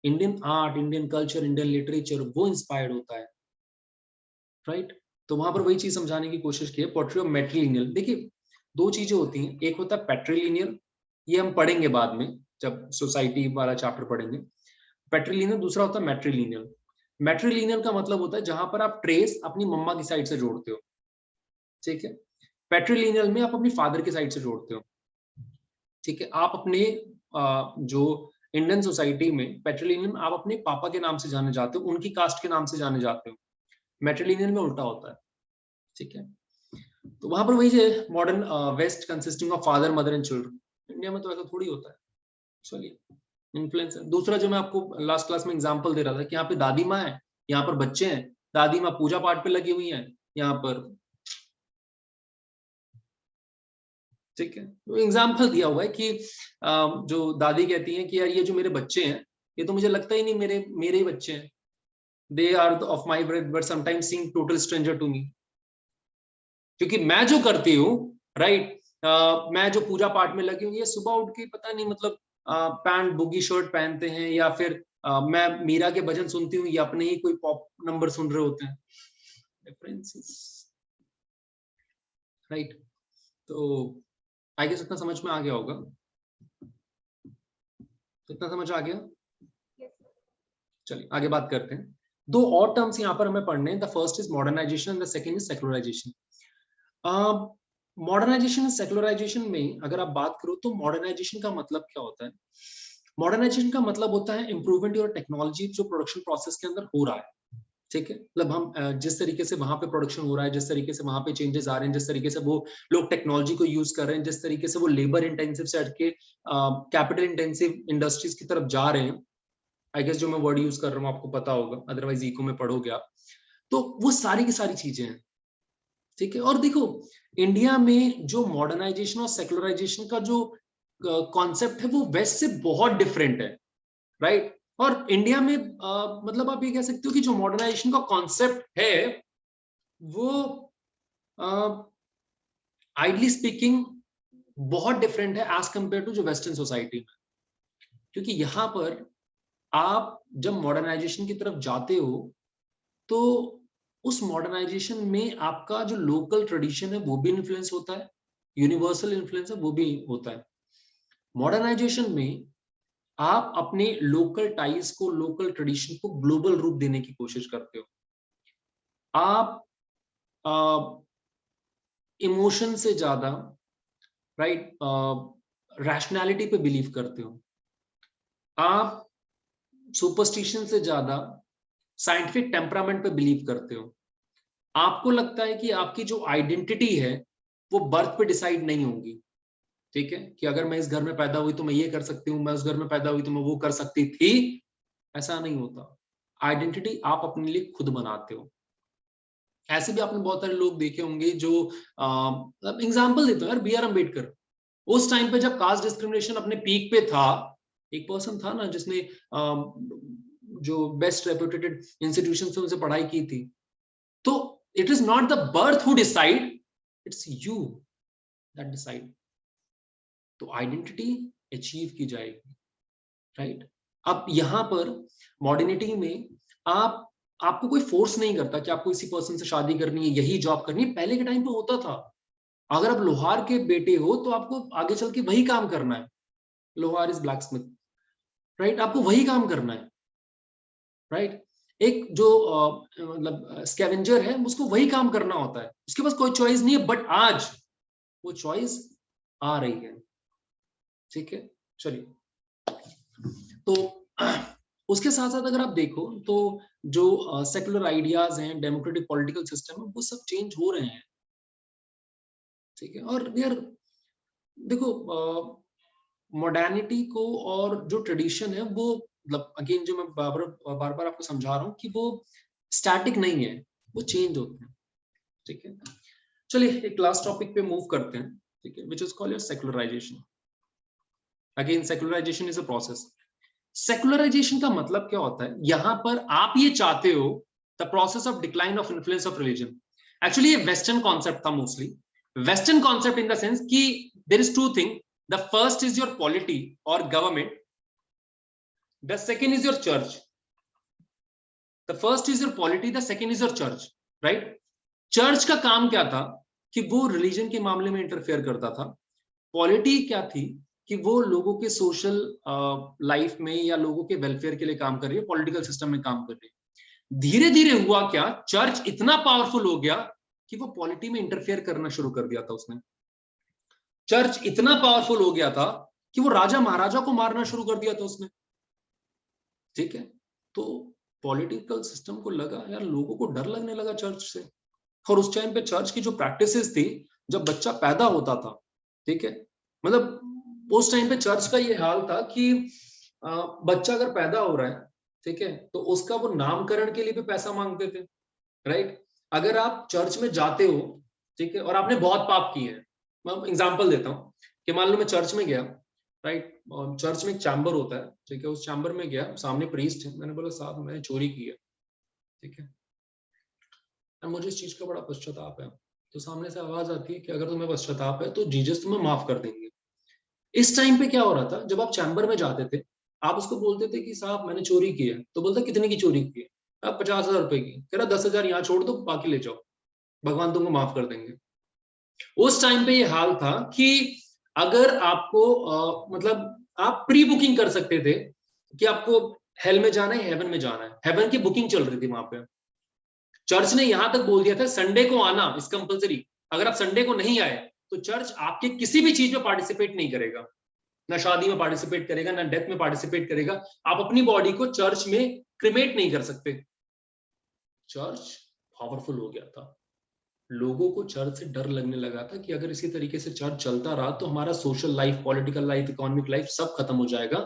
Indian art, Indian culture, Indian literature, वो इंस्पायर्ड होता है, राइट। तो वहां पर वही चीज समझाने की कोशिश की है, पोर्ट्री ऑफ मैट्रिलिनियल। देखिए दो चीजें होती हैं, एक होता है पैट्रिलिनियल, ये हम पढ़ेंगे बाद में जब सोसाइटी वाला चैप्टर पढ़ेंगे, पैट्रिलिनियल। दूसरा होता है मैट्रिलिनियल। मैट्रिलिनियल का मतलब होता है जहां पर आप ट्रेस अपनी मम्मा की साइड से जोड़ते हो, ठीक है। पैट्रिलिनियल में आप अपनी फादर की साइड से जोड़ते हो, ठीक है। आप अपने जो इंडियन सोसाइटी में पैट्रिलिनियल में आप अपने पापा के नाम से जाने जाते हो, उनकी कास्ट के नाम से जाने जाते हो। मैट्रिलिनियल में उल्टा होता है, ठीक है। तो वहां पर वही है modern west consisting of father, mother and children. India में तो ऐसा थोड़ी होता है। चलिए, इन्फ्लुएंस है। दूसरा जो मैं आपको लास्ट क्लास में एग्जांपल दे रहा था कि यहाँ पे दादी माँ है, यहाँ पर बच्चे हैं, दादी माँ पूजा पाठ पे लगी हुई हैं, यहाँ पर, ठीक है। तो एग्जाम्पल दिया हुआ है कि जो दादी कहती हैं कि यार ये जो मेरे बच्चे हैं, ये तो मुझे लगता ही नहीं मेरे मेरे ही बच्चे हैं, they are of my bread but sometimes seem total stranger to me. क्योंकि मैं जो करती हूँ, राइट, मैं जो पूजा पाठ में लगी हूँ, ये सुबह उठ के पता नहीं मतलब पैंट बुगी शर्ट पहनते हैं, या फिर मैं मीरा के भजन सुनती हूँ, या अपने ही कोई पॉप नंबर सुन रहे होते हैं। Differences, right. तो आई गेस इतना समझ में आ गया होगा, इतना समझ आ गया। चलिए आगे बात करते हैं। दो और टर्म्स यहाँ पर हमें पढ़ने हैं, the first is modernisation, the second is secularisation. Modernisation secularisation में अगर आप बात करो तो मॉडर्नाइजेशन का मतलब क्या होता है? मॉडर्नाइजेशन का मतलब होता है इंप्रूवमेंट और टेक्नोलॉजी जो प्रोडक्शन प्रोसेस के अंदर हो रहा है, ठीक है। मतलब हम जिस तरीके से वहां पे प्रोडक्शन हो रहा है, जिस तरीके से वहां पे चेंजेस आ रहे हैं, जिस तरीके से वो लोग टेक्नोलॉजी को यूज कर रहे हैं, जिस तरीके से वो लेबर इंटेंसिव से हटके कैपिटल इंटेंसिव इंडस्ट्रीज की तरफ जा रहे हैं, आई गेस जो मैं वर्ड यूज कर रहा हूँ आपको पता होगा, अदरवाइज इको में पढ़ोगे आप। तो वो सारी की सारी चीजें हैं, ठीक है। और देखो इंडिया में जो मॉडर्नाइजेशन और सेक्युलराइजेशन का जो कॉन्सेप्ट है वो वेस्ट से बहुत डिफरेंट है, राइट। और इंडिया में मतलब आप ये कह सकते हो कि जो मॉडर्नाइजेशन का कॉन्सेप्ट है वो आइडली स्पीकिंग बहुत डिफरेंट है एज कंपेयर टू जो वेस्टर्न सोसाइटी में। क्योंकि यहाँ पर आप जब मॉडर्नाइजेशन की तरफ जाते हो तो उस मॉडर्नाइजेशन में आपका जो लोकल ट्रेडिशन है वो भी इन्फ्लुएंस होता है, यूनिवर्सल इन्फ्लुएंस है वो भी होता है। मॉडर्नाइजेशन में आप अपने लोकल टाइज को, लोकल ट्रेडिशन को ग्लोबल रूप देने की कोशिश करते हो। आप इमोशन से ज्यादा, राइट, रैशनैलिटी पे बिलीव करते हो। आप सुपरस्टिशन से ज्यादा साइंटिफिक टेम्परामेंट पे बिलीव करते हो। आपको लगता है कि आपकी जो आइडेंटिटी है वो बर्थ पे डिसाइड नहीं होगी, ठीक है, कि अगर मैं इस घर में पैदा हुई तो मैं ये कर सकती हूँ, मैं उस घर में पैदा हुई तो मैं वो कर सकती थी। ऐसा नहीं होता। आइडेंटिटी आप अपने लिए खुद बनाते हो। ऐसे भी आपने बहुत सारे लोग देखे होंगे जो एग्जाम्पल देता हूँ यार, बी आर अम्बेडकर। उस टाइम पे जब कास्ट डिस्क्रिमिनेशन अपने पीक पे था, एक पर्सन था ना जिसने जो बेस्ट रेप्यूटेड इंस्टीट्यूशन से उनसे पढ़ाई की थी। तो it is not the birth who decide, it's you. That decide. तो आइडेंटिटी अचीव की जाएगी, राइट। अब यहाँ पर मॉडर्निटी में आपको कोई फोर्स नहीं करता कि आपको इसी पर्सन से शादी करनी है, यही जॉब करनी है। पहले के टाइम पे होता था, अगर आप लोहार के बेटे हो तो आपको आगे चल के वही काम करना है। लोहार इज ब्लैक स्मिथ, राइट, आपको वही काम करना है, राइट। एक जो मतलब स्कैवेंजर है, उसको वही काम करना होता है, उसके पास कोई चॉइस नहीं है। बट आज वो चॉइस आ रही है, ठीक है। चलिए, तो उसके साथ साथ अगर आप देखो तो जो सेकुलर आइडियाज हैं, डेमोक्रेटिक पॉलिटिकल सिस्टम है, वो सब चेंज हो रहे हैं, ठीक है। और यार देखो, मॉडर्निटी को और जो ट्रेडिशन है वो, मतलब अगेन जो मैं बार बार आपको समझा रहा हूँ कि वो स्टैटिक नहीं है, वो चेंज होते हैं, ठीक है। चलिए एक लास्ट टॉपिक पे मूव करते हैं, ठीक है, which is called your secularisation. Again secularisation is a process. Secularisation का मतलब क्या होता है? यहां पर आप ये चाहते हो the process of decline of influence of religion. Actually ये वेस्टर्न कॉन्सेप्ट था, mostly western concept in the sense कि there is two thing, the first is your polity और government, the second is your church. The first is your polity, the second is your church, right. Church का काम क्या था कि वो religion के मामले में इंटरफेयर करता था। पॉलिटी क्या थी कि वो लोगों के सोशल लाइफ में या लोगों के वेलफेयर के लिए काम कर रही है, पॉलिटिकल सिस्टम में काम कर रही है। धीरे धीरे हुआ क्या, चर्च इतना पावरफुल हो गया कि वो पॉलिटी में इंटरफेयर करना शुरू कर दिया था उसने। चर्च इतना पावरफुल हो गया था कि वो राजा महाराजा को मारना शुरू कर दिया था उसने, ठीक है। तो पॉलिटिकल सिस्टम को लगा यार, लोगों को डर लगने लगा चर्च से। और उस टाइम पे चर्च की जो प्रैक्टिसेस थी, जब बच्चा पैदा होता था, ठीक है, मतलब उस टाइम पे चर्च का ये हाल था कि बच्चा अगर पैदा हो रहा है, ठीक है, तो उसका वो नामकरण के लिए भी पैसा मांगते थे, राइट। अगर आप चर्च में जाते हो, ठीक है, और आपने बहुत पाप किए हैं, मैं एग्जांपल देता हूँ कि मान लो मैं चर्च में गया, राइट, चर्च में एक चैम्बर होता है, ठीक है, उस चैम्बर में गया, सामने प्रीस्ट है, मैंने बोला साहब मैंने चोरी की है, ठीक है, और मुझे इस चीज का बड़ा पश्चाताप है। तो सामने से आवाज आती है कि अगर तुम्हें पश्चाताप है तो जीसस तुम्हें माफ कर देंगे। इस टाइम पे क्या हो रहा था, जब आप चैम्बर में जाते थे, आप उसको बोलते थे कि साहब मैंने चोरी की है, तो बोलता कितने की चोरी की है? आप 50,000 रुपए की। कह रहा 10,000 यहाँ छोड़ दो, बाकी ले जाओ, भगवान तुमको माफ कर देंगे। उस टाइम पे ये हाल था कि अगर आपको मतलब आप प्री बुकिंग कर सकते थे कि आपको हेल में जाना है, हेवन में जाना है, हेवन की बुकिंग चल रही थी वहां पे। चर्च ने यहां तक बोल दिया था संडे को आना इज कंपलसरी। अगर आप संडे को नहीं आए तो चर्च आपके किसी भी चीज में पार्टिसिपेट नहीं करेगा, ना शादी में पार्टिसिपेट करेगा, ना डेथ में पार्टिसिपेट करेगा। आप अपनी बॉडी को चर्च में क्रिमेट नहीं कर सकते। चर्च पावरफुल हो गया था, लोगों को चर्च से डर लगने लगा था कि अगर इसी तरीके से चर्च चलता रहा तो हमारा social life, political life, economic life सब खत्म हो जाएगा।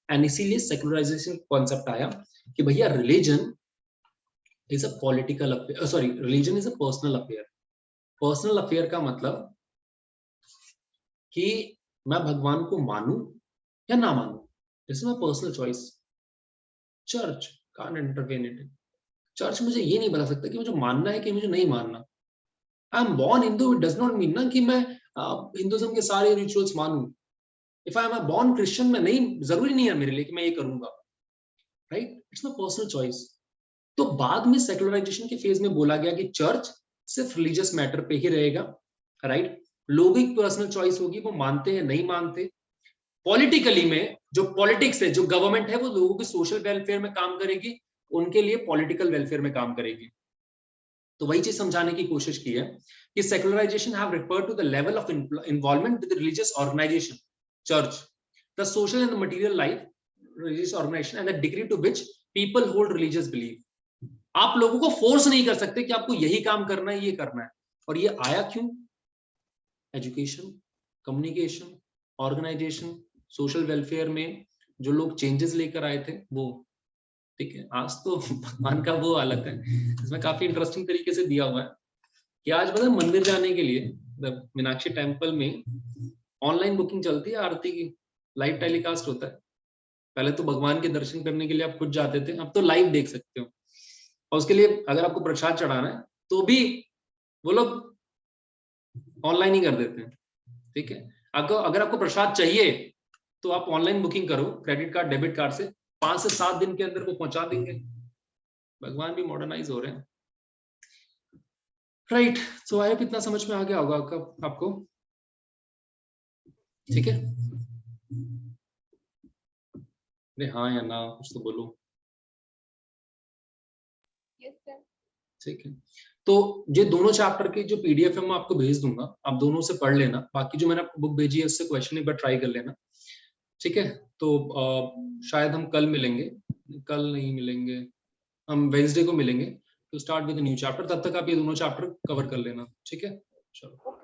एंड इसीलिए सेकुलराइजेशन कॉन्सेप्ट आया कि भैया religion is a political affair, sorry, religion is a personal affair. Personal affair का मतलब कि मैं भगवान को मानूं या ना मानूं, this is my personal choice. Church can't intervene in it. Church मुझे ये नहीं बता सकता कि मुझे मानना है कि मुझे नहीं मानना। I am born Hindu, it does not mean ना कि मैं हिंदुज्म के सारे रिचुअल्स मानूं। If I am a born Christian, मैं नहीं, जरूरी नहीं है मेरे लिए कि मैं ये करूंगा, right, it's my personal choice. तो बाद में सेकुलराइजेशन के फेज में बोला गया कि चर्च सिर्फ रिलीजियस मैटर पे ही रहेगा, राइट। लोगों की पर्सनल चॉइस होगी, वो मानते हैं नहीं मानते। पॉलिटिकली में जो पॉलिटिक्स है, जो गवर्नमेंट है, वो लोगों के सोशल वेलफेयर में काम करेगी, उनके लिए पॉलिटिकल वेलफेयर में काम करेगी। तो वही चीज समझाने की कोशिश की है कि secularisation have referred to the level of involvement with religious organisation, church, the social and material life religious organisation and the degree to which people hold religious belief. आप लोगों को फोर्स नहीं कर सकते कि आपको यही काम करना है, ये करना है। और ये आया क्यों? Education, communication, organisation, social welfare में जो लोग चेंजेस लेकर आए थे वो, ठीक है। आज तो भगवान का वो हालत है, इसमें काफी इंटरेस्टिंग तरीके से दिया हुआ है कि आज मतलब मंदिर जाने के लिए मीनाक्षी टेम्पल में ऑनलाइन बुकिंग चलती है, आरती की लाइव टेलीकास्ट होता है। पहले तो भगवान के दर्शन करने के लिए आप खुद जाते थे, अब तो लाइव देख सकते हो। और उसके लिए अगर आपको प्रसाद चढ़ाना है तो भी वो लोग ऑनलाइन ही कर देते हैं, ठीक है, अगर आपको प्रसाद चाहिए तो आप ऑनलाइन बुकिंग करो क्रेडिट कार्ड डेबिट कार्ड से, 5 से 7 दिन के अंदर वो पहुंचा देंगे। भगवान भी मॉडर्नाइज हो रहे हैं, राइट। सो आई होप इतना समझ में आ गया होगा आपको, ठीक है। अरे हाँ या ना कुछ तो बोलो। ठीक है, तो ये दोनों चैप्टर के जो पीडीएफ है मैं आपको भेज दूंगा, आप दोनों से पढ़ लेना। बाकी जो मैंने आपको बुक भेजी है उससे क्वेश्चन एक बार ट्राई कर लेना, ठीक है। तो शायद हम कल मिलेंगे, कल नहीं मिलेंगे, हम वेडनेसडे को मिलेंगे to start with new chapter. तब तक आप ये दोनों चैप्टर कवर कर लेना, ठीक है। चलो।